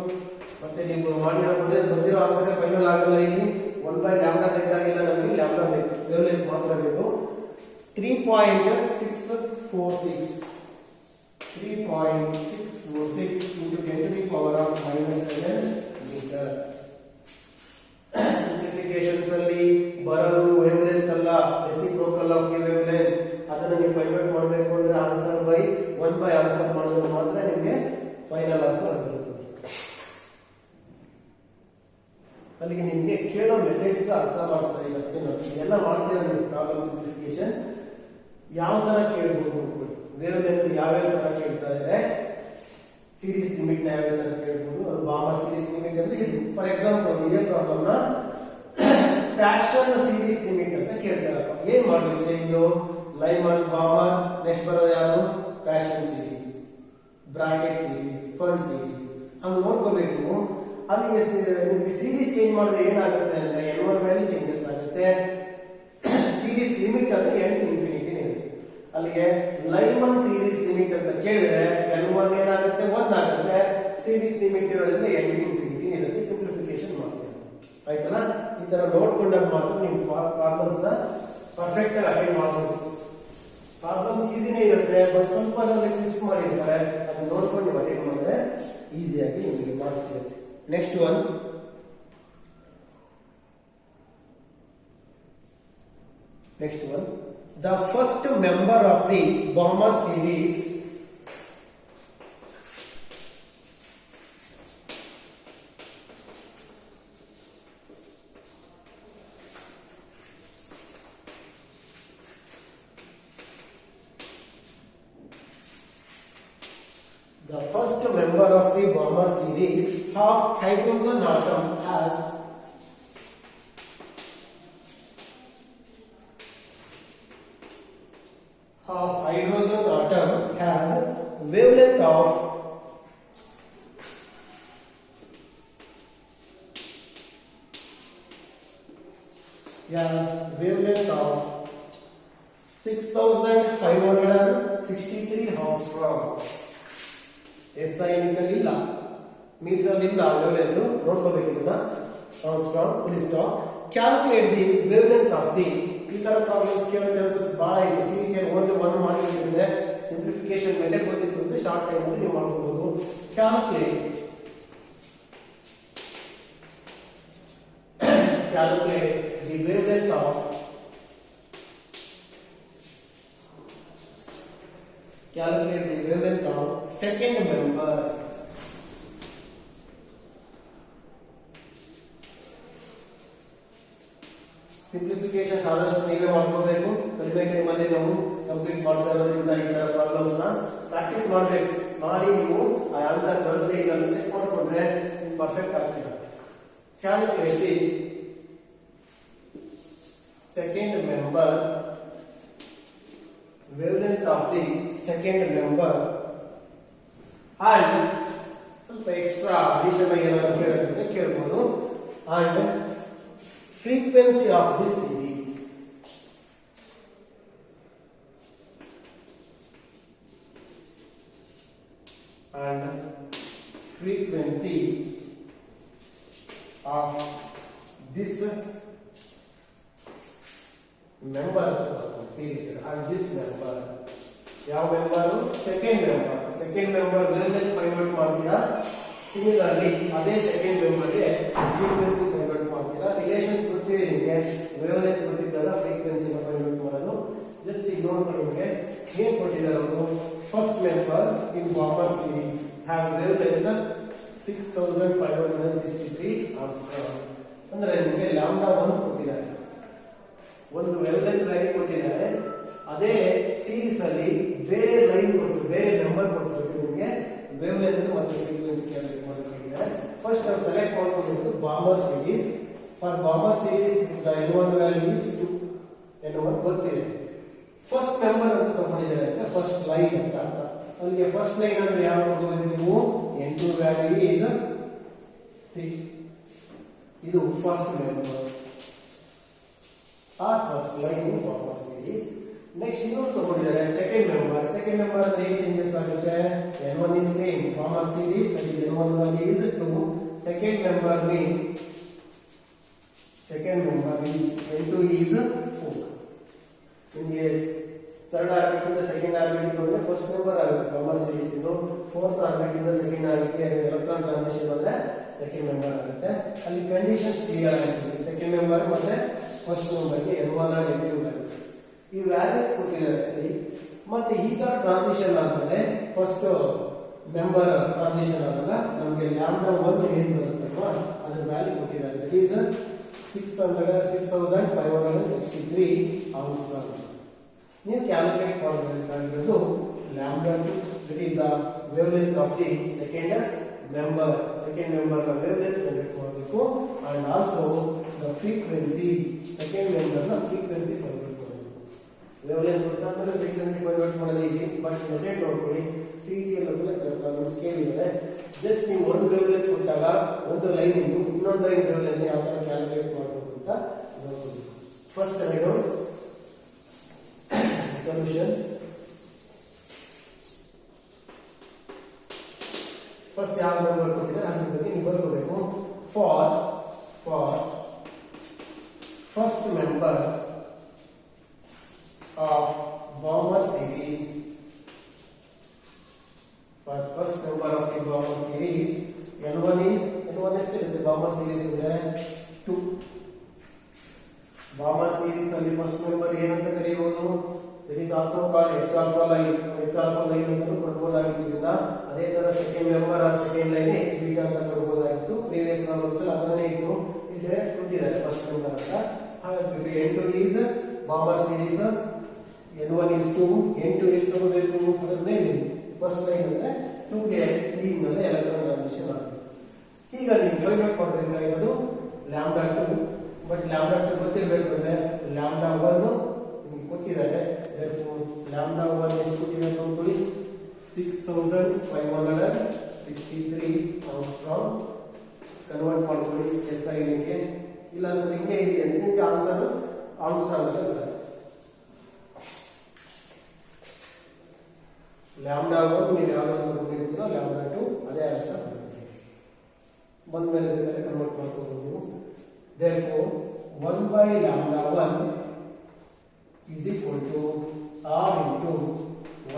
ಮತ್ತೆ ನೀವು ಮಾಡಿರೋ ಬಂದಿರೋ ಆನ್ಸರ್ ಫೈನಲ್ ಆಗಲ್ಲ ಇಲ್ಲಿ 1 by lambda ಬೇಕಾಗಿಲ್ಲ ನಮಗೆ lambda ಬೇಕು ವೇವ್ ಲೆಂತ್ ಮಾತ್ರ ಬೇಕು 3.646 into 10 to the power of minus 7 meter simplifications ಅಲ್ಲಿ ಬರೋದು ವೇವ್ ಲೆಂತ್ ಅಲ್ಲ reciprocal of the wave length ಅದನ್ನ ನೀವು ಫೈಂಡ್ ಔಟ್ ಮಾಡಬೇಕು ಅಂದ್ರೆ ಆನ್ಸರ್ ಬೈ 1 by ಆನ್ಸರ್ ಮಾಡಿದ್ರೆ ಮಾತ್ರ ನಿಮಗೆ ಫೈನಲ್ ಆನ್ಸರ್ ಬರುತ್ತೆ ಅಲ್ಲಿಗೆ ನಿಮಗೆ ಕೇಳೋ ಮೆಥಡ್ಸ್ ಅರ್ಥ ಮಾಡಿಸ್ತಾ ಇಲ್ಲ ಅಷ್ಟೇ ಎಲ್ಲ ಮಾಡ್ತೀರಾ ನೀವು ಪ್ರಾಬ್ಲಮ್ ಸಿಂಪ್ಲಿಫಿಕೇಶನ್ ಯಾವ ತರ ಕೇಳಬಹುದು ವೇವ್ ಲೆಂತ್ ಯಾವ್ಯಾವ ತರ ಕೇಳ್ತಾ ಇದೆ ಸೀರೀಸ್ ಲಿಮಿಟ್ ನ ಯಾವ ತರ ಕೇಳಬಹುದು ಅದು ಬಾಮರ್ ಸೀರೀಸ್ ಲಿಮಿಟ್ ಅಂದ್ರೆ ಇದು ಫಾರ್ ಎಕ್ಸಾಂಪಲ್ ಇದೇ ಪ್ರಾಬ್ಲಮ್ ನ ಫ್ಯಾಷನ್ ಸೀರೀಸ್ ಲಿಮಿಟ್ ಅಂತ ಕೇಳ್ತಾರಪ್ಪ ಏನ್ ಮಾಡಬೇಕು ಚೇಂಜ್ ಲೈಮನ್ ಬಾಮರ್ ನೆಕ್ಸ್ಟ್ ಬರೋದು ಯಾರು fashion series bracket series fund series ಹಂಗೆ ನೋಡ್ಕೋಬೇಕು ಅಲ್ಲಿ ನಿಮಗೆ ಸೀರೀಸ್ ಚೇಂಜ್ ಮಾಡಿದ್ರೆ ಏನಾಗುತ್ತೆ ಅಂದ್ರೆ n1 ವ್ಯಾಲ್ಯೂ ಚೇಂಜಸ್ ಆಗುತ್ತೆ ಸೀರೀಸ್ ಲಿಮಿಟ್ ಅಂದ್ರೆ n ಇನ್ಫಿನಿಟಿ ಇರುತ್ತೆ ಅಲ್ಲಿಗೆ ಲೈಮನ್ ಸೀರೀಸ್ ಲಿಮಿಟ್ ಅಂತ ಕೇಳಿದ್ರೆ n1 ಏನಾಗುತ್ತೆ 1 ಆಗುತ್ತೆ ಸೀರೀಸ್ ಲಿಮಿಟ್ ಇರೋದ್ರಿಂದ n ಇನ್ಫಿನಿಟಿ ಇರುತ್ತೆ ಸಿಂಪ್ಲಿಫಿಕೇಶನ್ ಮಾಡ್ತೀವಿ ಆಯ್ತಲ್ಲ ಈ ತರ ನೋಡ್ಕೊಂಡಾಗ ಮಾತ್ರ ನೀವು ಪ್ರಾಬ್ಲಮ್ಸ್ ನ ಪರ್ಫೆಕ್ಟ್ ಆಗಿ ಅಟೆಂಡ್ ಮಾಡಬಹುದು ಪ್ರಾಬ್ಲಮ್ಸ್ ಈಸಿನೇ ಇರುತ್ತೆ ಬಟ್ ಸ್ವಲ್ಪ ಟ್ವಿಸ್ಟ್ ಮಾಡಿರ್ತಾರೆ ಅದನ್ನ ನೋಡ್ಕೊಂಡು ನೀವು ಅಟೆಂಡ್ ಮಾಡಿದ್ರೆ ಈಸಿಯಾಗಿ ನಿಮಗೆ ಮಾರ್ಕ್ಸ್ ಸಿಗುತ್ತೆ Next one, the first member of the Balmer series member of the bomber series of hydrogen atom has wavelength of wavelength of 6563 angstrom. SI ಇಲ್ಲ ಮೀಟರ್ ಅಲ್ಲಿ ಇಲ್ಲ wavelength ನೋಡ್ಕೋಬೇಕು ಇದನ್ನ angstrom. Please stop. Calculate the wavelength of the ಈ ತರ problems ಕೇಳೋ chances ಬಹಳ ಇದೆ. ಸಿಗೆ ಓನ್ಲಿ ಒಂದು ಮಾಡಿದ್ರೆ ಸಿಂಪ್ಲಿಫಿಕೇಶನ್ ಮೇಲೆ ಗೊತ್ತಿತ್ತು ಅಂದ್ರೆ ಶಾರ್ಟ್ ಟೈಮ್ ಅಲ್ಲಿ ನೀವು ಮಾಡಬಹುದು. Calculate the wavelength of second member. Simplification ಆದಷ್ಟು ನೀವೇ ಮಾಡ್ಕೋಬೇಕು. ಕಡಿಮೆ ಟೈಮ್ ಅಲ್ಲಿ ನಾವು ಕಂಪ್ಲೀಟ್ ಮಾಡ್ತಾ ಇರೋದ್ರಿಂದ ಈ ತರ ಪ್ರಾಬ್ಲಮ್ಸ್ ನ ಪ್ರಾಕ್ಟೀಸ್ ಮಾಡಬೇಕು. ಮಾಡಿ ನೀವು ಆ ಆನ್ಸರ್ ಬರುತ್ತೆ ಇಲ್ಲ ಚೆಕ್ ಮಾಡ್ಕೊಂಡ್ರೆ ಪರ್ಫೆಕ್ಟ್ ಆಗ್ತೀರಾ. Calculate the second member, wavelength of the second member, and ಸ್ವಲ್ಪ ಎಕ್ಸ್ಟ್ರಾ ಅಡಿಷನಲ್ ಆಗಿ ಏನಾದರೂ ಕೇಳಿದ್ರೆ ಕೇಳಬಹುದು. and frequency of this series, and frequency of this member series and this member. ಯಾವ member? Second member wavelength find out ಮಾಡ್ತೀರಾ. Similarly ಅದೇ second member ಗೆ frequency find out ಮಾಡ್ತೀರಾ. ರಿಲೇಷನ್ಸ್ ಗೊತ್ತಿದೆ ನಿಮಗೆ, ವೇವ್ಲೆಂತ್ ಗೊತ್ತಿದ್ದಲ್ಲ ಫ್ರೀಕ್ವೆನ್ಸಿ ಫೈಂಡ್ ಔಟ್ ಮಾಡೋದು. Just ಈಗ ನೋಡ್ಕೊಳ್ಳಿ, ನಿಮಗೆ ಏನ್ ಕೊಟ್ಟಿದ್ದಾರೆ ಅವರು. First member in bomber series has wavelength 6563 angstrom. ಅಂದ್ರೆ ನಿಮಗೆ ಲ್ಯಾಂಬ್ಡಾ 1 ಕೊಟ್ಟಿದ್ದಾರೆ, ಒಂದು ವೇವ್ಲೆಂತ್ ಲೈನ್ ಕೊಟ್ಟಿದ್ದಾರೆ. ಅದೇ ಸೀರೀಸ್ ಅಲ್ಲಿ ಬೇರೆ ಲೈನ್ ಕೊಟ್ಟು ಬೇರೆ ನಂಬರ್ ಕೊಟ್ಟಿದ್ದಾರೆ ನಿಮಗೆ ವೇವ್ಲೆಂತ್ ಮತ್ತು ಫ್ರೀಕ್ವೆನ್ಸಿ ಕ್ಯಾಲ್ಕುಲೇಟ್ ಮಾಡಬೇಕಾಗಿದೆ. ಫಸ್ಟ್ ನಾವು ಸೆಲೆಕ್ಟ್ ಮಾಡ್ಕೊಂಡಿರೋದು Balmer series. For Balmer series the N1 value is 2. N1 ಗೊತ್ತಿದೆ. ಫಸ್ಟ್ ನಂಬರ್ ಅಂತ ತಗೊಂಡಿದ್ದಾರೆ ಅಂತ ಫಸ್ಟ್ ಲೈನ್ ಅಂತ ಅರ್ಥ. ಅಲ್ಲಿಗೆ ಫಸ್ಟ್ ಲೈನ್ ಅಂದ್ರೆ ಯಾವ ತಗೋಬೇಕು ನೀವು? N2 value is 3. ಇದು first number or first line in bomber series. Next ಇನ್ನೊಂದು ತಗೊಂಡಿದ್ದಾರೆ ಸೆಕೆಂಡ್ ನಂಬರ್ ಅಂದ್ರೆ ಏನು ಚೇಂಜಸ್ ಆಗುತ್ತೆ? N1 is same bomber series, that is N1 value is 2. second member means N2 is 4. ನಿಮಗೆ ಥರ್ಡ್ ಆರ್ಬಿಟ್ ಇಂದ second orbit ಬಂದ್ರೆ first number ಆಗುತ್ತೆ bomber series. ಇದು ಫೋರ್ತ್ ಆರ್ಬಿಟ್ ಇಂದ ಸೆಕೆಂಡ್ ಆರ್ಬಿಟ್ ಎಲೆಕ್ಟ್ರಾನ್ ಟ್ರಾನ್ಸಿಷನ್ ಅಂದ್ರೆ ಸೆಕೆಂಡ್ ನಂಬರ್ ಆಗುತ್ತೆ. ಅಲ್ಲಿ conditions clear ಆಗುತ್ತೆ. ಸೆಕೆಂಡ್ ನಂಬರ್ ಮತ್ತೆ ಫಸ್ಟ್ ನಂಬರ್ಗೆ N1 and N2 ವ್ಯಾಲ್ಯೂಸ್, ಈ ವ್ಯಾಲ್ಯೂಸ್ ಕೊಟ್ಟಿದ್ದಾರೆ ಸರಿ. ಮತ್ತೆ ಈ ತರ ಟ್ರಾನ್ಸಿಷನ್ ಆದ್ಮೇಲೆ ಫಸ್ಟ್ ಮೆಂಬರ್ ಟ್ರಾನ್ಸಿಷನ್ ಆದಾಗ ನಮಗೆ ಲ್ಯಾಂಬ್ಡಾ 1 ಏನು ಬರುತ್ತಲ್ವಾ ಅದರ ವ್ಯಾಲ್ಯೂ ಕೊಟ್ಟಿದ್ದಾರೆ. That is 6563 angstrom. ನೀವು ಕ್ಯಾಲ್ಕುಲೇಟ್ ಮಾಡಬೇಕಾಗಿರೋದು lambda 2, that is the wavelength of the second member ನ ವೇವ್ಲೆಂತ್ ಕ್ಯಾಲ್ಕುಲೇಟ್ ಮಾಡಬೇಕು. And also the frequency, second member ನ ಫ್ರೀಕ್ವೆನ್ಸಿ ಕ್ಯಾಲ್ಕುಲೇಟ್ ಮಾಡಬೇಕು. ವೇವ್ಲೆಂತ್ ಗೊತ್ತಾದ್ಮೇಲೆ ಫ್ರೀಕ್ವೆನ್ಸಿ ಕ್ಯಾಲ್ಕುಲೇಟ್ ಮಾಡೋದು ಈಸಿ. ಬಟ್ ಮೆಥಡ್ ನೋಡ್ಕೊಳ್ಳಿ, ಸಿಟಿಎಲ್ ಅಲ್ಲಿ ಸ್ಕೇಲ್ ಇದೆ. ಜಸ್ಟ್ ನೀವು ಒಂದು ವೇವ್ಲೆಂತ್ ಕೊಟ್ಟಾಗ ಒಂದು ಲೈನ್ ಇಂದು ಇನ್ನೊಂದು ಲೈನ್ ವೇವ್ಲೆಂತ್ ಯಾವ ತರ ಕ್ಯಾಲ್ಕುಲೇಟ್ ಮಾಡಬೇಕು ಅಂತ ನೋಡ್ಕೊಳ್ಳಿ. ಫಸ್ಟ್ ಏನು ಸೊಲ್ಯೂಷನ್. ಫಸ್ಟ್ ಯಾವ ನಂಬರ್ ಕೊಟ್ಟಿದ್ದಾರೆ ಅದ್ರ ಬಗ್ಗೆ ನೀವು ಬರ್ಕೋಬೇಕು. For first member of bomber series, for first member of the bomber series, N1 ಎಷ್ಟಿರುತ್ತೆ bomber series ಅಂದ್ರೆ 2. bomber series ಅಲ್ಲಿ ಫಸ್ಟ್ member ಏನಂತ ಕರೆಯಬಹುದು? That is also called H alpha line ಅಂತ ಕೊಡಬಹುದಾಗಿತ್ತು. ಅದೇ ತರ second member or second line H beta ಅಂತ ಕೊಡಬಹುದಾಗಿತ್ತು. Previous problems ಅಲ್ಲಿ ಅದನ್ನೇ ಇತ್ತು. ಇಲ್ಲಿ ಕೊಟ್ಟಿದ್ದಾರೆ ಫಸ್ಟ್ member ಅಂತ. ಹಾಗಾಗಿ N2 is bomber series, N1 is 2, N2 is ತಗೋಬೇಕು ಅದರ ಮೇಲೆ ಫಸ್ಟ್ ಲೈನ್ ಅಂದ್ರೆ 2ಗೆ 3 ನಲ್ಲಿ ಎಲೆಕ್ಟ್ರಾನ್ ಟ್ರಾನ್ಸಿಷನ್ ಆಗುತ್ತೆ. ಈಗ ನೀವು ಫೈಂಡ್ ಔಟ್ ಮಾಡಬೇಕಾಗಿರೋದು ಲ್ಯಾಂಬ್ಡಾ 2, ಬಟ್ ಲ್ಯಾಂಬ್ಡಾ 2 ಗೊತ್ತಿರಬೇಕು ಅಂದ್ರೆ ಲ್ಯಾಂಬ್ಡಾ 1 ನಿಮಗೆ ಕೊಟ್ಟಿದ್ದಾರೆ. therefore ಲ್ಯಾಂಬ್ಡಾ 1 ಎಷ್ಟು ಕೊಟ್ಟಿದ್ದಾರೆ ನೋಡ್ಕೊಳ್ಳಿ, 6563 ಆಂಗ್ಸ್ಟ್ರಾಮ್. ಕನ್ವರ್ಟ್ ಮಾಡ್ಕೊಳ್ಳಿ SI ಗೆ. ಇಲ್ಲ ಸರ್ ಹಿಂಗೆ ಇದೆ ಅಂದ್ರೆ ನಿಮಗೆ ಆನ್ಸರ್ ಆಂಗ್ಸ್ಟ್ರಾಮ್ ಅಂತ ಬರುತ್ತೆ. ಲ್ಯಾಂಬ್ಡಾ 1 ನೀವು ಯಾವಾಗ ನೋಡ್ತಿರ್ತೀರೋ ಲ್ಯಾಂಬ್ಡಾ 2 ಅದೇ ಆನ್ಸರ್ ಬರುತ್ತೆ. ಬಂದ ಮೇಲೆ ಬೇಕಾದ್ರೆ ಕನ್ವರ್ಟ್ ಮಾಡ್ಕೋಬಹುದು ನೀವು. therefore 1 by lambda 1 is equal to r into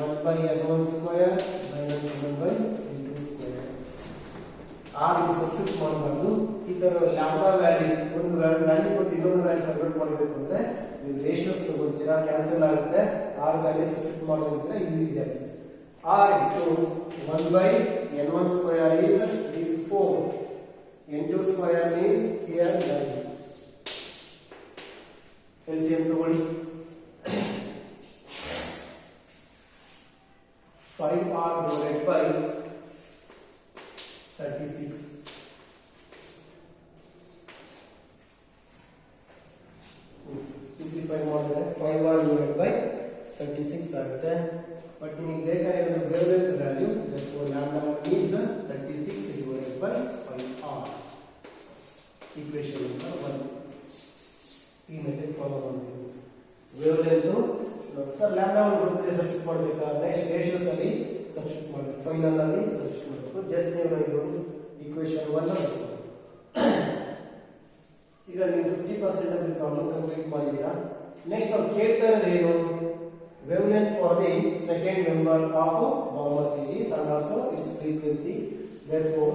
1 by n1 square minus 1 by n2 square. r ಗೆ ಸಬ್ಸ್ಟಿಟ್ಯೂಟ್ ಮಾಡಬಾರ್ದು. ಈ ತರ ಲ್ಯಾಂಬ್ಡಾ ವ್ಯಾಲ್ಯೂಸ್ ಒಂದು ವ್ಯಾಲ್ಯೂ ಕೊಟ್ಟು ಇನ್ನೊಂದು ವ್ಯಾಲ್ಯೂ ಕನ್ವರ್ಟ್ ಮಾಡಬೇಕು ಅಂದ್ರೆ ನೀವು ರೇಷಿಯೋಸ್ ತಗೊಳ್ತೀರಾ, ಕ್ಯಾನ್ಸಲ್ ಆಗುತ್ತೆ. r ವ್ಯಾಲ್ಯೂ ಸಬ್ಸ್ಟಿಟ್ಯೂಟ್ ಮಾಡೋದಿದ್ರೆ ಈಸಿ ಆಗುತ್ತೆ. r into 1 by n1 square is 4, n2 square means here 9. LCM ತಗೊಳ್ಳಿ. 5r divided by 36. Simplify ಮಾಡಿದ್ರೆ 5r divided by 36 ಆಗುತ್ತೆ. ಬಟ್ ನಿಮಗೆ ಬೇಕಾಗಿರೋ wavelength value, therefore lambda is 36 divided by 5r. Equation number 1. ಈ method follow ಮಾಡಬೇಕು. Wavelength sir lambda 1 ಗೊತ್ತಿದೆ, substitute ಮಾಡಬೇಕಾ? Next ratios ಅಲ್ಲಿ ಸಬ್ಸ್ಟಿಟ್ಯೂಟ್ ಮಾಡಬೇಕು, ಫೈನಲ್ ಅಲ್ಲಿ ಸಬ್ಸ್ಟಿಟ್ಯೂಟ್ ಮಾಡಬೇಕು. ಜಸ್ಟ್ ನೀವು ಇದೊಂದು ಈಕ್ವೇಷನ್ 1 ಬರುತ್ತೆ. ಈಗ ನೀವು 50% ಆಫ್ ದಿ ಪ್ರಾಬ್ಲಮ್ ಕಂಪ್ಲೀಟ್ ಮಾಡಿದ್ದೀರಾ. ನೆಕ್ಸ್ಟ್ ನಾವು ಕೇಳ್ತಾ ಇರೋದು ಏನು? wavelength for the second member of Balmer series and also its frequency. Therefore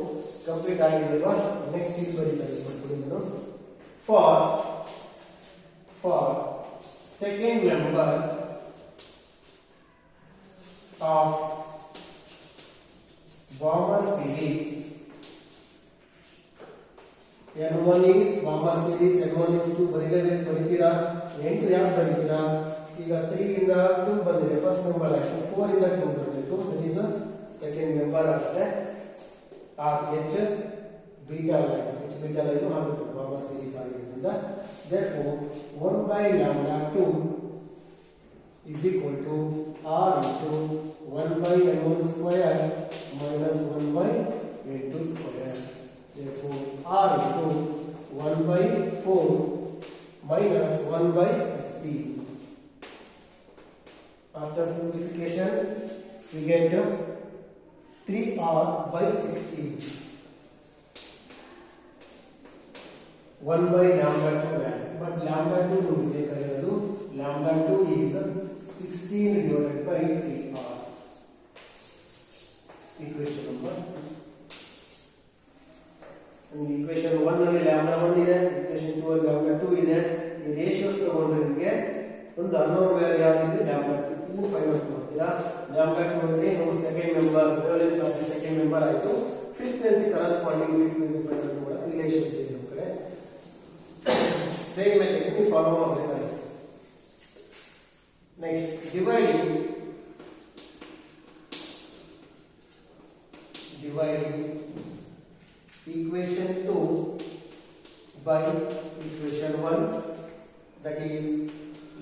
complete ಆಗಿದೆಲ್ವಾ? ನೆಕ್ಸ್ಟ್ ಇದು ಬರೀತಾರೆ ಮಾಡ್ಕೊಳ್ಳೋದು. for second member of Balmer series, n1 is Balmer series, n1 is 2 ಬರೀತೀರಾ. n2 ಯಾಕೆ ಬರೀತೀರಾ? ಈಗ 3 ಇಂದ 2 ಬಂದಿದೆ, ಫಸ್ಟ್ ಮೆಂಬರ್ ಆಯ್ತು. 4 ಇಂದ 2 ಬರಬೇಕು, ದಟ್ ಈಸ್ ಸೆಕೆಂಡ್ ಮೆಂಬರ್ ಆಗುತ್ತೆ. H beta line ಆಗುತ್ತೆ ಬಾರ್ಮರ್ ಸೀರೀಸ್ ಆಗಿರೋದ್ರಿಂದ. therefore 1 by lambda 2 is equal to r into 1 by n1 square minus 1 by n2 square. therefore r into 1 by 4 minus 1 by 16. After simplification, we get 3r by 16. 1 by lambda 2 value. But lambda 2 will be ಬೇಕಾಗಿರೋದು. lambda 2 is 16 divided by 3r. Equation number. Equation 1 ನಲ್ಲಿ lambda 1 ಇದೆ, equation 2 ನಲ್ಲಿ lambda 2 ಇದೆ. ಈ ratios ತಗೊಂಡ್ರೆ ನಿಮಗೆ ಒಂದು unknown value ಯಾವ್ದಿದೆ? lambda 2. ಇದನ್ನು ಫೈಂಡ್ ಔಟ್ ಮಾಡ್ತೀರಾ. lambda 2 ಅಂದ್ರೆ ನಮ್ಮ second member, wavelength of the second member ಆಯ್ತು. Frequency corresponding frequency find out ಮಾಡೋ ರಿಲೇಶನ್ಸ್ ಇದೆ ನಮ್ಮ ಕಡೆ. ಸೇಮ್ ಮೆಥಡ್ ನೀವು ಫಾಲೋ ಮಾಡಬೇಕಾಗುತ್ತೆ. Next dividing equation 2 by equation 1, that is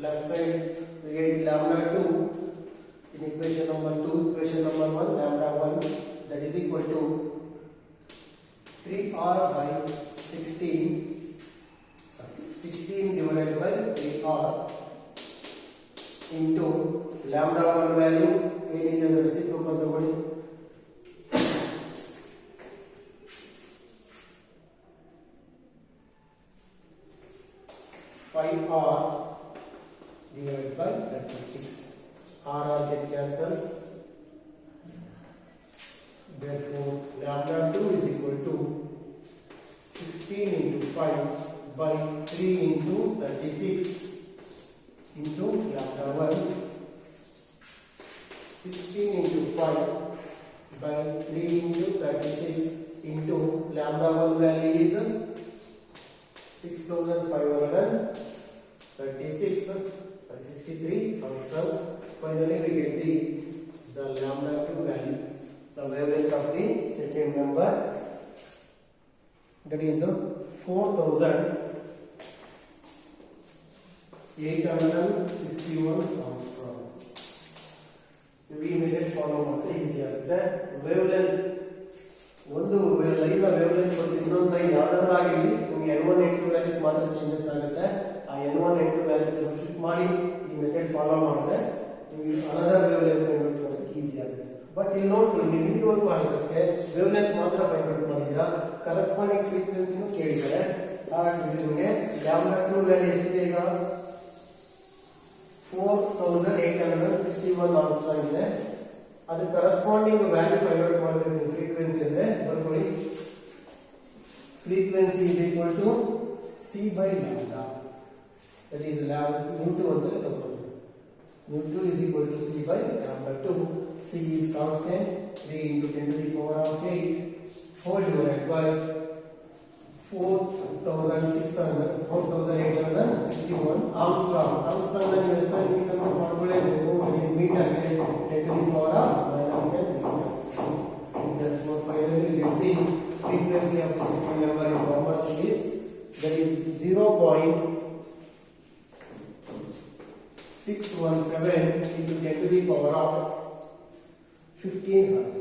left side we get lambda 2 in equation number 2, equation number 1 lambda 1, that is equal to 3r by 16 divided by 3r into lambda 1 value ಏನಿದೆ ಅದರ reciprocal ತಗೊಳ್ಳಿ. 5r divided by 36. r get cancelled. Therefore lambda 2 is equal to 16 into 5 by 3 into 36 into lambda 1. 16 into 5 by 3 into 36 into lambda 1 value is 63 Angstrom. Finally we get the lambda 2 value. the wavelength of the second member, that is 4861 Armstrong. ಈ method follow ಮಾಡಿದ್ರೆ easy ಆಗುತ್ತೆ. Wavelength ಒಂದು line wavelength ಕೊಟ್ಟು ಇನ್ನೊಂದು line ಯಾವ್ದಾದ್ರು ಆಗಿರಲಿ ನಿಮಗೆ N1 N2 values ಮಾತ್ರ ಚೇಂಜಸ್ ಆಗುತ್ತೆ. ಆ N1 N2 ವ್ಯಾಲ್ಯೂಸ್ ಸಬ್ಸ್ಟಿಟ್ಯೂಟ್ ಮಾಡಿ ಈ ಮೆಥಡ್ ಫಾಲೋ ಮಾಡಿದ್ರೆ ನಿಮಗೆ ಅನದರ್ ವೇವ್ಲೆಂತ್ ಫೈಂಡ್ ಔಟ್ ಮಾಡೋಕೆ ಈಸಿ ಆಗುತ್ತೆ. ಬಟ್ ಇಲ್ಲಿ ನೋಡ್ಕೊಳ್ಳಿ, ನೀವು ಇಲ್ಲಿವರೆಗೂ ಮಾಡಿದ್ರೆ ವೇವ್ಲೆಂತ್ ಮಾತ್ರ ಫೈಂಡ್ ಔಟ್ ಮಾಡಿದ್ದೀರಾ, ಕರೆಸ್ಪಾಂಡಿಂಗ್ ಫ್ರೀಕ್ವೆನ್ಸಿನೂ ಕೇಳಿದ್ದಾರೆ. ಹಾಗಾಗಿ ನಿಮಗೆ λ2 ವ್ಯಾಲ್ಯೂ ಎಷ್ಟಿದೆ ಈಗ 4861 ಆರ್ಮ್ಸ್ಟ್ರಾಂಗ್ ಇದೆ. ಅದು ಕರೆಸ್ಪಾಂಡಿಂಗ್ ವ್ಯಾಲ್ಯೂ ಫೈಂಡ್ ಔಟ್ ಮಾಡಬೇಕು. ಫ್ರೀಕ್ವೆನ್ಸಿ ಅಂದ್ರೆ ಬರ್ಕೊಳ್ಳಿ, frequency is equal to c by lambda, that is mu2 ಅಂತ ತಗೊಳ್ಳಿ. mu2 is equal to c by lambda 2. c is constant, 3 into 10 to the power of 8 whole divided by 4861 Armstrong. Armstrong ನ ನೀವು SI convert ಮಾಡ್ಕೊಳ್ಳೇಬೇಕು. It is metre ಗೆ 10 to the power of -10 meter. Therefore finally we get the frequency of the second number in Balmer series, that is 0.617 into 10 to the power of 15 hertz.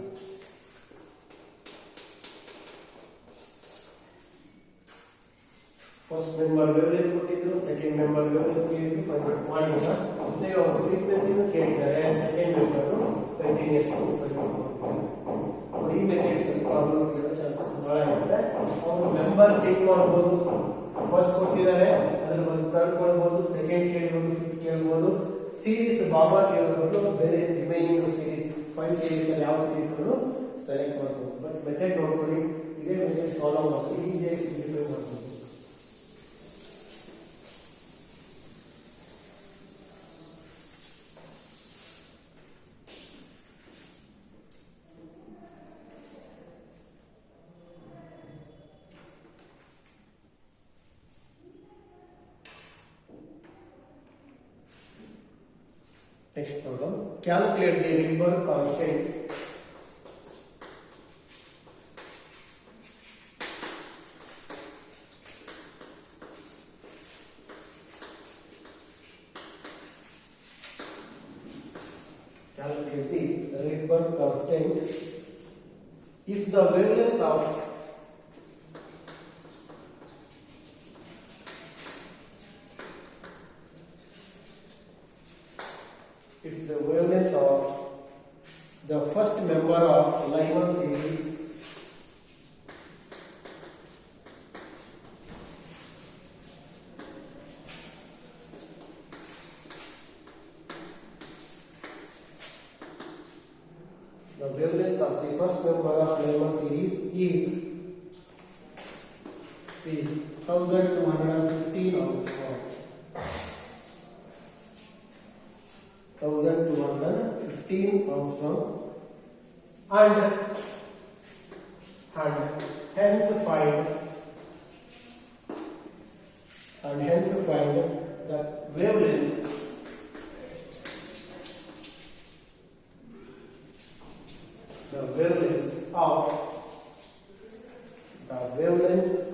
First member wavelength ಕೊಟ್ಟಿದ್ರು, second member wavelength ಕೇಳಿದ್ರು, find out ಮಾಡಿಲ್ಲ. ಈಗ ಫ್ರೀಕ್ವೆನ್ಸಿನೂ ಕೇಳಿದ್ದಾರೆ, second member continues find out ಮಾಡ್ತಾರೆ. ನೋಡಿ ಈ methods problems ಇರೋ ಚಾನ್ಸಸ್ ಬಹಳ ಇರುತ್ತೆ. ಅವರು ಮೆಂಬರ್ ಚೆಕ್ ಮಾಡಬಹುದು. ಫಸ್ಟ್ ಕೊಟ್ಟಿದ್ದಾರೆ, ಅದ್ರ ಬಗ್ಗೆ ಥರ್ಡ್ ಕೊಡಬಹುದು, ಸೆಕೆಂಡ್ ಕೇಳಬಹುದು, ಫಿಫ್ತ್ ಕೇಳಬಹುದು. ಸೀರೀಸ್ ಬಾಬಾ ಕೇಳಬಹುದು, ಬೇರೆ ರಿಮೈನಿಂಗ್ ಸೀರೀಸ್ 5 ಸೀರೀಸ್ ಅಲ್ಲಿ ಯಾವ ಸೀರೀಸ್ ಅನ್ನು ಸೆಲೆಕ್ಟ್ ಮಾಡಬಹುದು. ಬಟ್ ಮೆಥಡ್ ನೋಡ್ಕೊಳ್ಳಿ, ಇದೇ ಮೆಥಡ್ ಫಾಲೋ ಮಾಡಿ ಈಸಿಯಾಗಿ ಸಿಂಪ್ಲಿಫೈ ಮಾಡಬಹುದು. Next problem, calculate the Rydberg constant if the wavelength of the first member of Lyman series the wavelength of the first member of Lyman series is 1215 Armstrong. 1215 Armstrong, and hence find the wavelength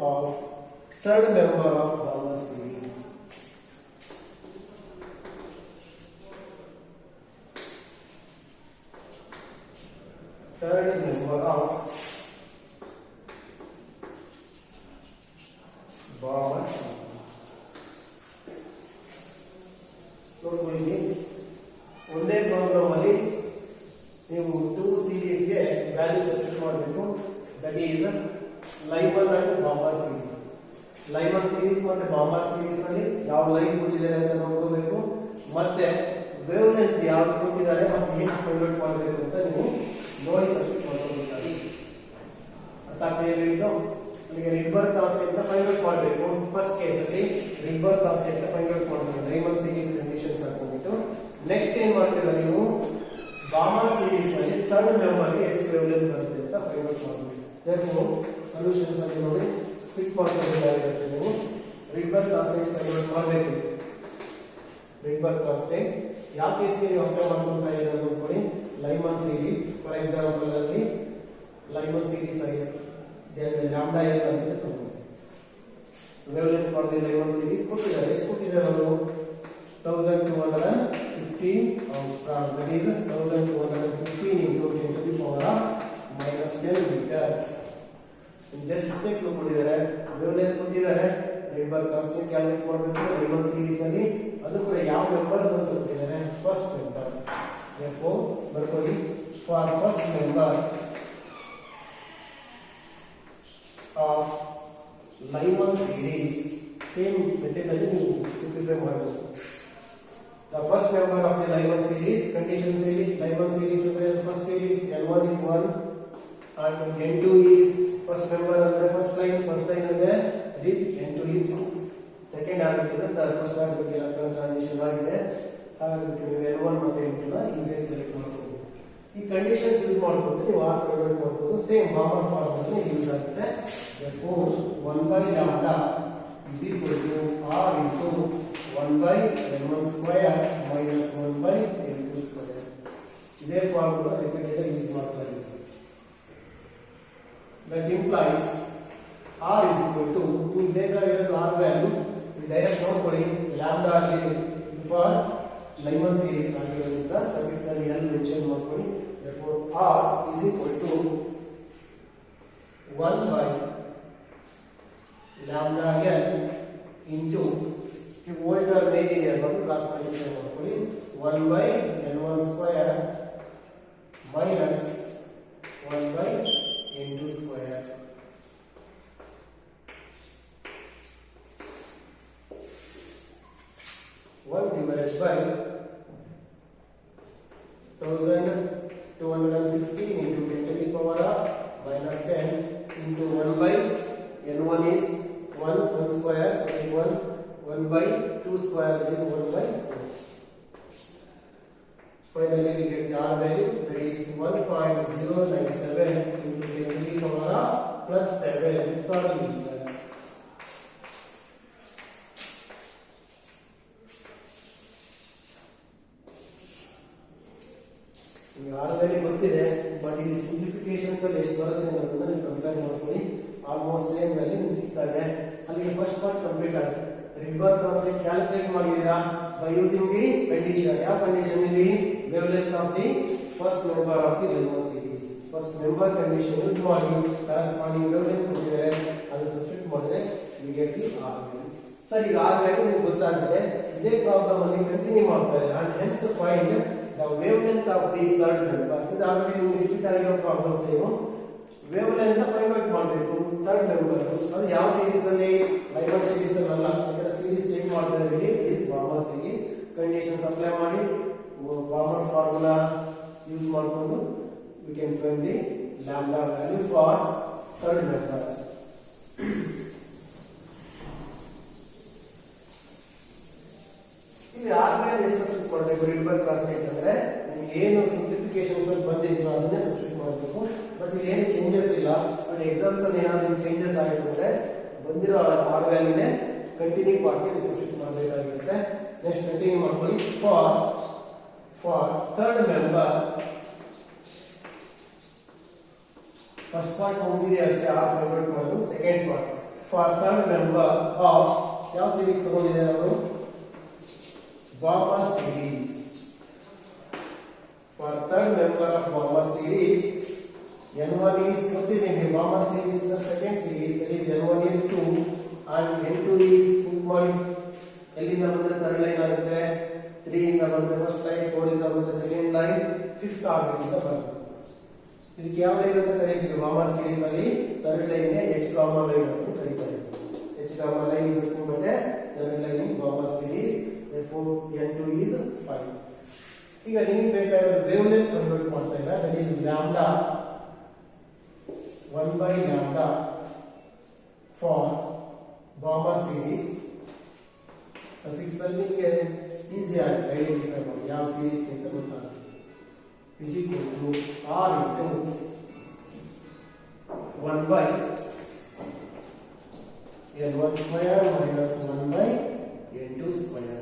of third member of Balmer series. Third member of Balmer series. ನೋಡ್ಕೊಳ್ಳಿ, ಒಂದೇ problem ಅಲ್ಲಿ ನೀವು 2 series ಗೆ value substitute ಮಾಡಬೇಕು. That is Lyman and Balmer series. Lyman series ಮತ್ತೆ Balmer series ಅಲ್ಲಿ ಯಾವ line ಕೊಟ್ಟಿದ್ದಾರೆ ಅಂತ ನೋಡ್ಕೋಬೇಕು, ಮತ್ತೆ ವೇವ್ಲೆಂತ್ ಯಾವ್ದು ಕೊಟ್ಟಿದ್ದಾರೆ ಮತ್ತೆ ಹೇಗೆ ಫೈಂಡ್ ಔಟ್ ಮಾಡಬೇಕು ಅಂತ ನೀವು ನೋಡಿ ಸಬ್ಸ್ಟಿಟ್ಯೂಟ್ ಮಾಡ್ಕೋಬೇಕಾಗಿ. ಅರ್ಥ ಆಗ್ತಾ ಹೇಳಿದ್ದು ನಿಮಗೆ ರಿಡ್ಬರ್ಗ್ ಕಾನ್ಸ್ಟೆಂಟ್ ಫೈಂಡ್ ಔಟ್ ಮಾಡಬೇಕು. ಫಸ್ಟ್ ಕೇಸ್ ಅಲ್ಲಿ ರಿಡ್ಬರ್ಗ್ ಕಾನ್ಸ್ಟೆಂಟ್ ಫೈಂಡ್ ಔಟ್ ಮಾಡಬೇಕು, ಲೈಮನ್ ಸೀರೀಸ್ ಕಂಡೀಷನ್ಸ್ ಹಾಕೊಂಡ್ಬಿಟ್ಟು. ನೆಕ್ಸ್ಟ್ ಏನ್ ಮಾಡ್ತೀರಾ ನೀವು, ಬಾಮರ್ ಸೀರೀಸ್ ನಲ್ಲಿ ಥರ್ಡ್ ಮೆಂಬರ್ ಗೆ ಎಷ್ಟು ವೇವ್ಲೆಂತ್ ಬರುತ್ತೆ ಅಂತ ಫೈಂಡ್ ಔಟ್ ಮಾಡಬೇಕು. therefore ಸೊಲ್ಯೂಷನ್ಸ್ ಅಲ್ಲಿ ನೋಡಿ ಸ್ಪ್ಲಿಟ್ ಮಾಡ್ಕೋಬೇಕಾಗುತ್ತೆ. ನೀವು ರಿಡ್ಬರ್ಗ್ ಕಾನ್ಸ್ಟೆಂಟ್ ಫೈಂಡ್ ಔಟ್ ಮಾಡಬೇಕು. ರಿಡ್ಬರ್ಗ್ ಕಾನ್ಸ್ಟೆಂಟ್ ಯಾವ ಕೇಸ್ಗೆ ನೀವು ಅಪ್ಲೈ ಮಾಡ್ಕೊಳ್ತಾ ಇದ್ದೀರಾ ನೋಡ್ಕೊಳ್ಳಿ. Lyman series. For example, ಅಲ್ಲಿ Lyman series ಆಗಿದೆ. then lambda n ಅಂತ ತಗೊಂಡು wavelength for the Lyman series ಕೊಟ್ಟಿದ್ದಾರೆ. ಎಷ್ಟು ಕೊಟ್ಟಿದ್ದಾರೆ ಅವರು 1215 angstrom, that is 1215 into 10 to the power of -10 meter. just step ಕೊಟ್ಟಿದ್ದಾರೆ, wavelength ಕೊಟ್ಟಿದ್ದಾರೆ, Rydberg constant ಕ್ಯಾಲ್ಕುಲೇಟ್ ಮಾಡಬೇಕು Lyman series ಅಲ್ಲಿ. ಅದು ಕೂಡ ಯಾವ ಮೆಂಬರ್ ಅಂತ ಕೊಟ್ಟಿದ್ದಾರೆ, ಫಸ್ಟ್ ಮೆಂಬರ್. therefore ಬರ್ಕೊಳ್ಳಿ, for first member of Lyman series, same method ಅಲ್ಲಿ ನೀವು ಸಿಂಪ್ಲಿಫೈ ಮಾಡಬಹುದು. The first member of the Lyman series, condition series, Lyman series ಅಂದ್ರೆ first series n1 is 1 and n2 is first member ಅಂದ್ರೆ first line ಅಂದ್ರೆ it is n2 is second orbit ಇದೆ, first orbit electron transition ಆಗಿದೆ. ಹಾಗಾಗಿ ನೀವು n1 ಮತ್ತು n2 ನ ಈಸಿಯಾಗಿ ಸೆಲೆಕ್ಟ್ ಮಾಡಬಹುದು. ಈ ಕಂಡೀಷನ್ಸ್ ಯೂಸ್ ಮಾಡಿಕೊಂಡು ನೀವು ಆರ್ ಫಾರ್ವರ್ಡ್ ಮಾಡಬಹುದು. ಸೇಮ್ ಬಾಮರ್ ಫಾರ್ಮುಲಾ ಯೂಸ್ ಆಗುತ್ತೆ. therefore 1 by lambda is equal to r into 1 by n1 square minus 1 by n2 square. ಇದೇ ಫಾರ್ಮುಲಾ ರಿಪೀಟೆಡ್ ಆಗಿ ಯೂಸ್ ಮಾಡಲಾಗಿದೆ. that implies r is equal to, ನೀವು ಬೇಕಾಗಿರೋದು r value direct ನೋಡ್ಕೊಳ್ಳಿ, lambda ಆಗಲಿ for Lyman series ಆಗಿರೋದ್ರಿಂದ suffix ಅಲ್ಲಿ l mention ಮಾಡ್ಕೊಳ್ಳಿ. therefore r is equal to 1 by lambda n into ಈ ವೋಲ್ಟರ್ ಏನಿದೆ ಅನ್ನೋದು ಕ್ರಾಸ್ ಮಲ್ಟಿಪ್ಲೈ ಮಾಡ್ಕೊಳ್ಳಿ, 1 by n1 square minus 1 by n2 square. One divided by 1215 into 10 to the power of minus 10 into 1 by n1 is 1 square, that is 1 by 2 square, that is 1 by 4. Finally we get the r value, that is 1.097 into 10 to the power of plus 7 per meter. Order ಗೊತ್ತಿದೆ, but ಇಲ್ಲಿ simplifications ಅಲ್ಲಿ ಎಷ್ಟು ಬರುತ್ತೆ ಅನ್ನೋದನ್ನ ನೀವು compare ಮಾಡ್ಕೊಳ್ಳಿ. Almost same value ನಿಮ್ಗೆ ಸಿಗ್ತಾ ಇದೆ. ಅಲ್ಲಿಗೆ ಫಸ್ಟ್ ಪಾರ್ಟ್ ಕಂಪ್ಲೀಟ್ ಆಗಿದೆ. Rydberg constant ಕ್ಯಾಲ್ಕುಲೇಟ್ ಮಾಡಿದೀರಾ ಬೈ ಯೂಸಿಂಗ್ ದಿ ಕಂಡೀಷನ್. ಯಾವ ಕಂಡೀಷನ್ ಇಲ್ಲಿ wavelength of the first member of the Lyman series. First member condition use ಮಾಡಿ ಕರೆಸ್ಪಾಂಡಿಂಗ್ ವೇವ್ಲೆಂತ್ ಕೊಟ್ಟಿದ್ದಾರೆ, ಅದನ್ನ ಸಬ್ಸ್ಟಿಟ್ಯೂಟ್ ಮಾಡಿದ್ರೆ we get the R value. Sir ಈಗ R value ನಿಮಗೆ ಗೊತ್ತಾಗಿದೆ. ಇದೇ ಪ್ರಾಬ್ಲಮ್ ಅಲ್ಲಿ ಕಂಟಿನ್ಯೂ ಮಾಡ್ತಾ ಇದೆ. And hence find the wavelength of the third member. ಇದು ಆಲ್ರೆಡಿ ನಿಮಗೆ ರಿಪೀಟ್ ಆಗಿರೋ ಪ್ರಾಬ್ಲಮ್ಸ್ ಏನು, ವೇವ್ಲೆಂತ್ ನ ಫೈಂಡ್ ಔಟ್ ಮಾಡಬೇಕು. ಥರ್ಡ್ ಮೆಂಬರ್ ಅದು ಯಾವ ಸೀರೀಸ್ ಅಲ್ಲಿ, Lyman series ಅಲ್ಲಿ ಅಲ್ಲ, ಯಾಕಂದ್ರೆ ಸೀರೀಸ್ ಚೇಂಜ್ ಮಾಡ್ತಾ ಇದ್ದೀವಿ. It is Balmer series. Conditions apply ಮಾಡಿ ಬಾಮರ್ ಫಾರ್ಮುಲಾ ಯೂಸ್ ಮಾಡಿಕೊಂಡು we can find the lambda value for third member. ಇಲ್ಲಿ ಆರ್ಗ್ಯಾನ್ ಎಷ್ಟು ಸಬ್ಸ್ಟಿಟ್ಯೂಟ್ ಮಾಡಬೇಕು Rydberg ಕಾನ್ಸ್ಟೆಂಟ್ ಅಂದ್ರೆ ನಿಮಗೆ ಏನು ಸಿಂಪ್ಲಿಫಿಕೇಶನ್ಸ್ ಅಲ್ಲಿ ಬಂದಿದ್ರೋ ಅದನ್ನೇ ಸಬ್ಸ್ಟಿಟ್ಯೂಟ್ ಮಾಡಬೇಕು. ಬಟ್ ಇಲ್ಲಿ ಏನು ಚೇಂಜಸ್ ಇಲ್ಲ. ಬಟ್ ಎಕ್ಸಾಮ್ಸ್ ಅಲ್ಲಿ ಏನಾದರೂ ಚೇಂಜಸ್ ಆಯಿತು ಅಂದ್ರೆ ಬಂದಿರೋ ಆರ್ ವ್ಯಾಲ್ಯೂನೇ ಕಂಟಿನ್ಯೂ ಮಾಡಿ ಸಬ್ಸ್ಟಿಟ್ಯೂಟ್ ಮಾಡಬೇಕಾಗಿರುತ್ತೆ. ನೆಕ್ಸ್ಟ್ ಕಂಟಿನ್ಯೂ ಮಾಡ್ಕೊಳ್ಳಿ. For third member first part ಮುಗಿದಿದೆ ಅಷ್ಟೇ, ಆರ್ ಫೈಂಡ್ ಔಟ್ ಮಾಡೋದು. Second part for third member of ಯಾವ ಸೀರೀಸ್ ತಗೊಂಡಿದ್ದಾರೆ ಅವರು, Balmer series. For third member of Balmer series, n1 is ಗೊತ್ತಿದೆ ನಿಮಗೆ. Balmer series ನ second series, that is n1 is 2 and n2 is think ಮಾಡಿ ಎಲ್ಲಿಂದ ಬಂದ್ರೆ ಥರ್ಡ್ ಲೈನ್ ಆಗುತ್ತೆ, 3 ಇಂದ ಬಂದ್ರೆ ಫಸ್ಟ್ ಲೈನ್, 4 ಇಂದ ಬಂದ್ರೆ ಸೆಕೆಂಡ್ ಲೈನ್, 5th ಆರ್ಬಿಟ್ ಇಂದ ಬರುತ್ತೆ. ಇದಕ್ಕೆ ಯಾವ ಲೈನ್ ಅಂತ ಕರೀತೀವಿ Balmer series ಅಲ್ಲಿ, ಥರ್ಡ್ ಲೈನ್ ಗೆ H gamma ಲೈನ್ ಅಂತ ಕರೀತಾರೆ. H gamma line is nothing but a third line in Balmer series. Therefore n2 is 5. ಈಗ ನಿಮಗೆ ಬೇಕಾಗಿರೋ ವೇವ್ಲೆಂತ್ ಫೈಂಡ್ ಔಟ್ ಮಾಡ್ತಾ ಇದ್ದಾರೆ, that is lambda 1 by lambda for Balmer series. Suffix ಅಲ್ಲಿ ನಿಮಗೆ ಈಸಿ ಆಗಿ ಐಡೆಂಟಿಫೈ ಮಾಡಿ ಯಾವ ಸೀರೀಸ್ ಅಂತ ಗೊತ್ತಾಗುತ್ತೆ. is equal to r into 1 by n1 square minus 1 by n2 square.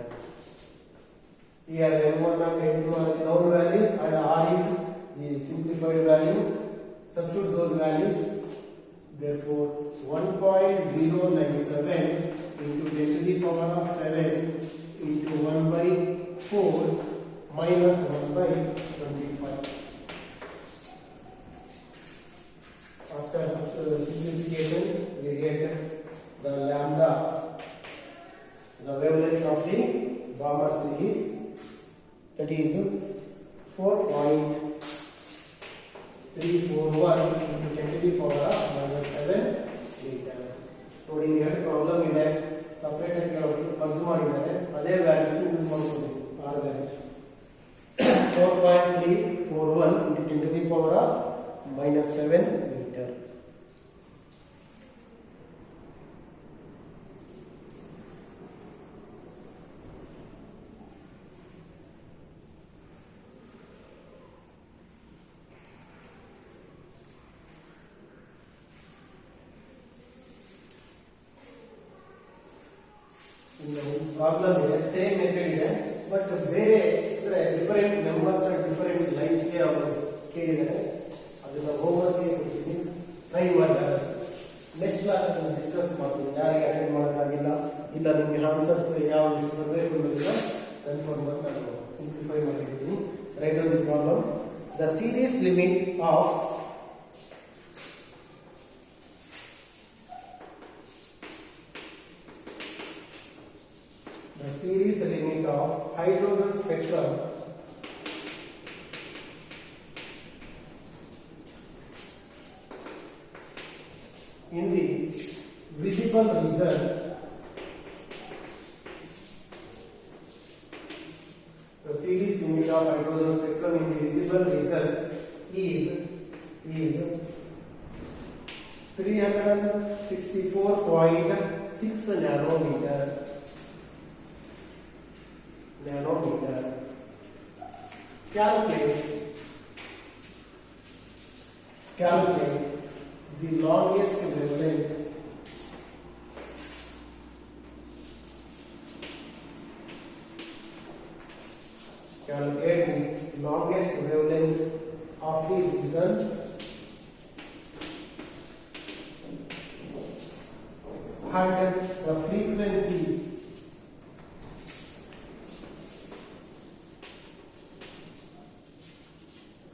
Here n1 and n2 are the known values and r is the simplified value, substitute those values. Therefore 1.097 into 10 to the power of 7 into 1 by 4 minus 1 by 25. After simplification, we get the lambda, the wavelength of the Balmer series, that is 4.341 into 10 to the power of minus 7 meter. ನೋಡಿ ಇಲ್ಲಿ ಎರಡು problem ಇದೆ, separate ಆಗಿ ಪರ್ಸ್ ಮಾಡಿದ್ದಾರೆ, ಅದೇ values use ಮಾಡ್ಬೋದು. R values 4.341 into 10 to the power of minus 7 meter. Problem ಇದೆ, ಸೇಮ್ ಮೆಥಡ್ ಇದೆ, ಬಟ್ ಬೇರೆ ಡಿಫರೆಂಟ್ ನಂಬರ್ಸ್ ಡಿಫರೆಂಟ್ ಲೈನ್ಸ್ಗೆ ಅವರು ಕೇಳಿದ್ದಾರೆ. ಅದನ್ನ ಹೋಮ್ವರ್ಕ್ ಕೊಟ್ಟಿದ್ದೀನಿ, ಟ್ರೈ ಮಾಡಿದ್ದಾರೆ. ನೆಕ್ಸ್ಟ್ ಕ್ಲಾಸ್ ಅದನ್ನು ಡಿಸ್ಕಸ್ ಮಾಡ್ತೀನಿ. ಯಾರಿಗೆ ಅಟೆಂಡ್ ಮಾಡೋಕ್ಕಾಗಿಲ್ಲ, ಇಲ್ಲ ನಿಮಗೆ ಆನ್ಸರ್ಸ್ ಯಾವ ಲಿಸ್ಟ್ ಬರಬೇಕು ಅನ್ನೋದಿಲ್ಲ, ಕನ್ಫರ್ಮ್ ನಾನು ಸಿಂಪ್ಲಿಫೈ ಮಾಡಿದ್ದೀನಿ. Right on the problem. The series limit of hydrogen spectrum in the visible region the series limit of hydrogen spectrum in the visible region is 364.6 nanometer. Calculate the longest wavelength of the region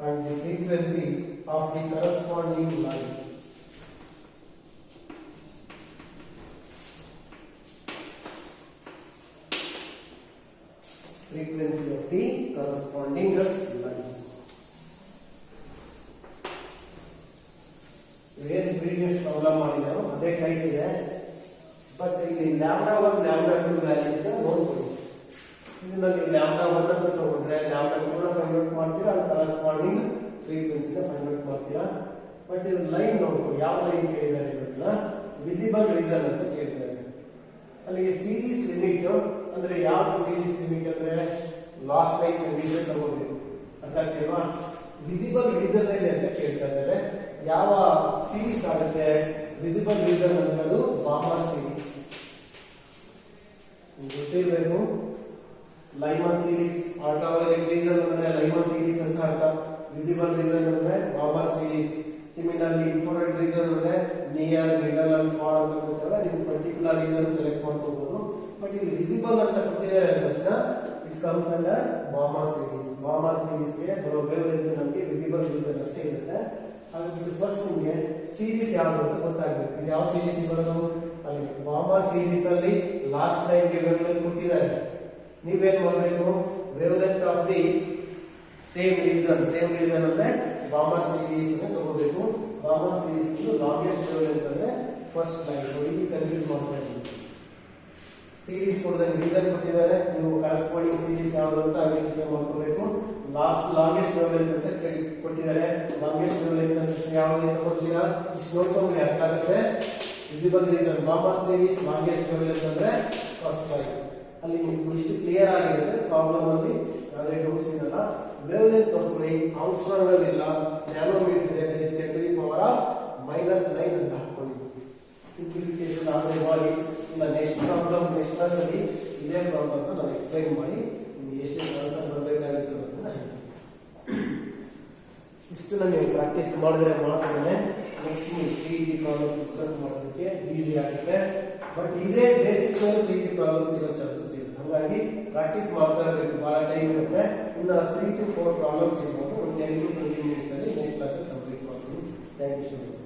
and the frequency of the corresponding line. Frequency of the corresponding line. Where previous problem ಮಾಡಿದ್ರು ಅದೇ type ಇದೆ, but ಇಲ್ಲಿ lambda 1 lambda 2 values ನೋಡ್ಕೊಳ್ಳಿ. ಇದರಲ್ಲಿ lambda 1 ಅಂತ ತಗೊಂಡ್ರೆ lambda 2 ನ find out ಮಾಡ್ತೀರಾ, ಅದು ಕರೆಸ್ಪಾಂಡಿಂಗ್ ಫ್ರೀಕ್ವೆನ್ಸಿ ನ ಫೈಂಡ್ ಔಟ್ ಮಾಡ್ತೀರಾ. ಬಟ್ ಇದು ಲೈನ್ ನೋಡ್ಕೊಳ್ಳಿ, ಯಾವ ಲೈನ್ ಕೇಳಿದ್ದಾರೆ ಅಂತ, ವಿಸಿಬಲ್ ರೀಜನ್ ಅಂತ ಕೇಳ್ತಾರೆ. ಅಲ್ಲಿ ಸೀರೀಸ್ ಲಿಮಿಟ್ ಅಂದ್ರೆ ಯಾವ ಸೀರೀಸ್ ಲಿಮಿಟ್ ಅಂದ್ರೆ ಲಾಸ್ಟ್ ಲೈನ್ ಲಿಮಿಟ್ ತಗೋಬೇಕು, ಅರ್ಥ ಆಗ್ತಿಲ್ವಾ? ವಿಸಿಬಲ್ ರೀಜನ್ ಅಲ್ಲಿ ಅಂತ ಕೇಳ್ತಾ ಇದ್ದಾರೆ. ಯಾವ ಸೀರೀಸ್ ಆಗುತ್ತೆ ವಿಸಿಬಲ್ ರೀಜನ್ ಅನ್ನೋದು? ಬಾಮರ್ ಸೀರೀಸ್ ಗೊತ್ತಿರಬೇಕು. ಲೈಮನ್ ಸೀರೀಸ್, ಅಲ್ಟ್ರಾವೈಲೆಟ್ ರೀಜನ್ ಅಂದ್ರೆ ಲೈಮನ್ ಸೀರೀಸ್ ಅಂತ ಅರ್ಥ. ವಿಸಿಬಲ್ ರೀಜನ್ ಅಂದ್ರೆ Balmer series. Similarly infrared region ಅಂದ್ರೆ ನಿಯರ್, ಮಿಡಲ್ ಅಂಡ್ ಫಾರ್ ಅಂತ ಕೊಟ್ಟಾಗ ನೀವು ಪರ್ಟಿಕ್ಯುಲರ್ ರೀಜನ್ ಸೆಲೆಕ್ಟ್ ಮಾಡ್ಕೋಬಹುದು. ಬಟ್ ಇಲ್ಲಿ ವಿಸಿಬಲ್ ಅಂತ ಕೊಟ್ಟಿದ್ದಾರೆ ತಕ್ಷಣ it comes under Balmer series. Balmer series ಗೆ ಬರೋ ವೇವ್ಲೆಂತ್ ನಮಗೆ ವಿಸಿಬಲ್ ರೀಜನ್ ಅಷ್ಟೇ ಇರುತ್ತೆ. ಹಾಗಾಗಿ ಫಸ್ಟ್ ನಿಮಗೆ ಸೀರೀಸ್ ಯಾವುದು ಅಂತ ಗೊತ್ತಾಗಬೇಕು. ಇದು ಯಾವ ಸೀರೀಸ್ ಬರೋದು? ಅಲ್ಲಿ ಬಾಮರ್ ಸೀರೀಸ್ ಅಲ್ಲಿ ಲಾಸ್ಟ್ ಲೈನ್ ಗೆ ವೇವ್ಲೆಂತ್ ಕೊಟ್ಟಿದ್ದಾರೆ. ನೀವೇನ್ ಮಾಡಬೇಕು? Wavelength of the same region ಅಂದ್ರೆ ಬಾಮರ್ ಸೀರೀಸ್ ಅನ್ನು ತಗೋಬೇಕು. ಬಾಮರ್ ಸೀರೀಸ್ ಲಾಂಗೆಸ್ಟ್ ವೇವ್ಲೆಂತ್ ಅಂದ್ರೆ ಫಸ್ಟ್ ಲೈನ್. ಇಲ್ಲಿ ಕನ್ಫ್ಯೂಸ್ ಮಾಡ್ಕೊಳ್ಳಿ. ಸೀರೀಸ್ ಕೊಡೋದಕ್ಕೆ ರೀಸನ್ ಕೊಟ್ಟಿದ್ದಾರೆ, ನೀವು ಕರೆಸ್ಪಾಂಡಿಂಗ್ ಸೀರೀಸ್ ಯಾವುದು ಅಂತ ಐಡೆಂಟಿಫೈ ಮಾಡ್ಕೋಬೇಕು. ಲಾಂಗೆಸ್ಟ್ ವೇವ್ಲೆಂತ್ ಅಂತ ಕೊಟ್ಟಿದ್ದಾರೆ. ಲಾಂಗೆಸ್ಟ್ ವೇವ್ಲೆಂತ್ ಅಂತ ಯಾವುದು ಅಂತ ಕೊಡ್ತೀರಾ, ಇಷ್ಟು ನೋಡ್ಕೊಂಡ್ರೆ ಅರ್ಥ ಆಗುತ್ತೆ. Visible region Balmer series longest wavelength ಅಂದ್ರೆ ಫಸ್ಟ್ ಲೈನ್. ಅಲ್ಲಿ ನಿಮ್ಗೆ ಇಷ್ಟು ಕ್ಲಿಯರ್ ಆಗಿರುತ್ತೆ. ಪ್ರಾಬ್ಲಮ್ ಅಲ್ಲಿ ಯಾವುದೇ ಡೌಟ್ಸ್ ಇರಲ್ಲ. ವೇವ್ಲೆಂತ್ ನೋಡ್ಕೊಳ್ಳಿ, ಆಂಗ್ಸ್ಟ್ರಾಂಗ್ ಅಲ್ಲಿ ಇಲ್ಲ, ನ್ಯಾನೋಮೀಟರ್ ಇದೆ, that is 10 to the power of -9 ಅಂತ ಹಾಕೊಳ್ಳಿ. ಸಿಂಪ್ಲಿಫಿಕೇಶನ್ ಆದ್ರೆ ಮಾಡಿ. ಇಲ್ಲ ನೆಕ್ಸ್ಟ್ ಪ್ರಾಬ್ಲಮ್ ನೆಕ್ಸ್ಟ್ ಕ್ಲಾಸ್ ಅಲ್ಲಿ ಇದೇ ಪ್ರಾಬ್ಲಮ್ ನಾನು ಎಕ್ಸ್ಪ್ಲೈನ್ ಮಾಡಿ ನಿಮಗೆ ಎಷ್ಟು ಆನ್ಸರ್ ಬರಬೇಕಾಗುತ್ತೆ ಅಂತ ಹೇಳ್ತೀನಿ. ಇಷ್ಟನ್ನ ನೀವು ಪ್ರಾಕ್ಟೀಸ್ ಮಾಡಿದ್ರೆ ಮಾತ್ರನೇ ನೆಕ್ಸ್ಟ್ ನೀವು ಸಿಇಟಿ ಪ್ರಾಬ್ಲಮ್ಸ್ ಡಿಸ್ಕಸ್ ಮಾಡೋದಕ್ಕೆ ಈಸಿ ಆಗುತ್ತೆ. ಬಟ್ ಇದೇ ಬೇಸಿಸ್ ಮೇಲೆ ಸಿಇಟಿ ಪ್ರಾಬ್ಲಮ್ಸ್ ಇರೋ ಚಾನ್ಸಸ್ ಇರುತ್ತೆ. ಹಾಗಾಗಿ ಪ್ರಾಕ್ಟೀಸ್ ಮಾಡ್ತಾ ಇರಬೇಕು, ಬಹಳ ಟೈಮ್ ಇರುತ್ತೆ. ಇನ್ನು 3 to 4 ಪ್ರಾಬ್ಲಮ್ಸ್ ಇರ್ಬೋದು. ಒಂದು 10 to 20 ಮಿನಿಟ್ಸ್ ಅಲ್ಲಿ ನೆಕ್ಸ್ಟ್ ಕ್ಲಾಸ್ ಕಂಪ್ಲೀಟ್ ಮಾಡ್ತೀನಿ. Thank you students.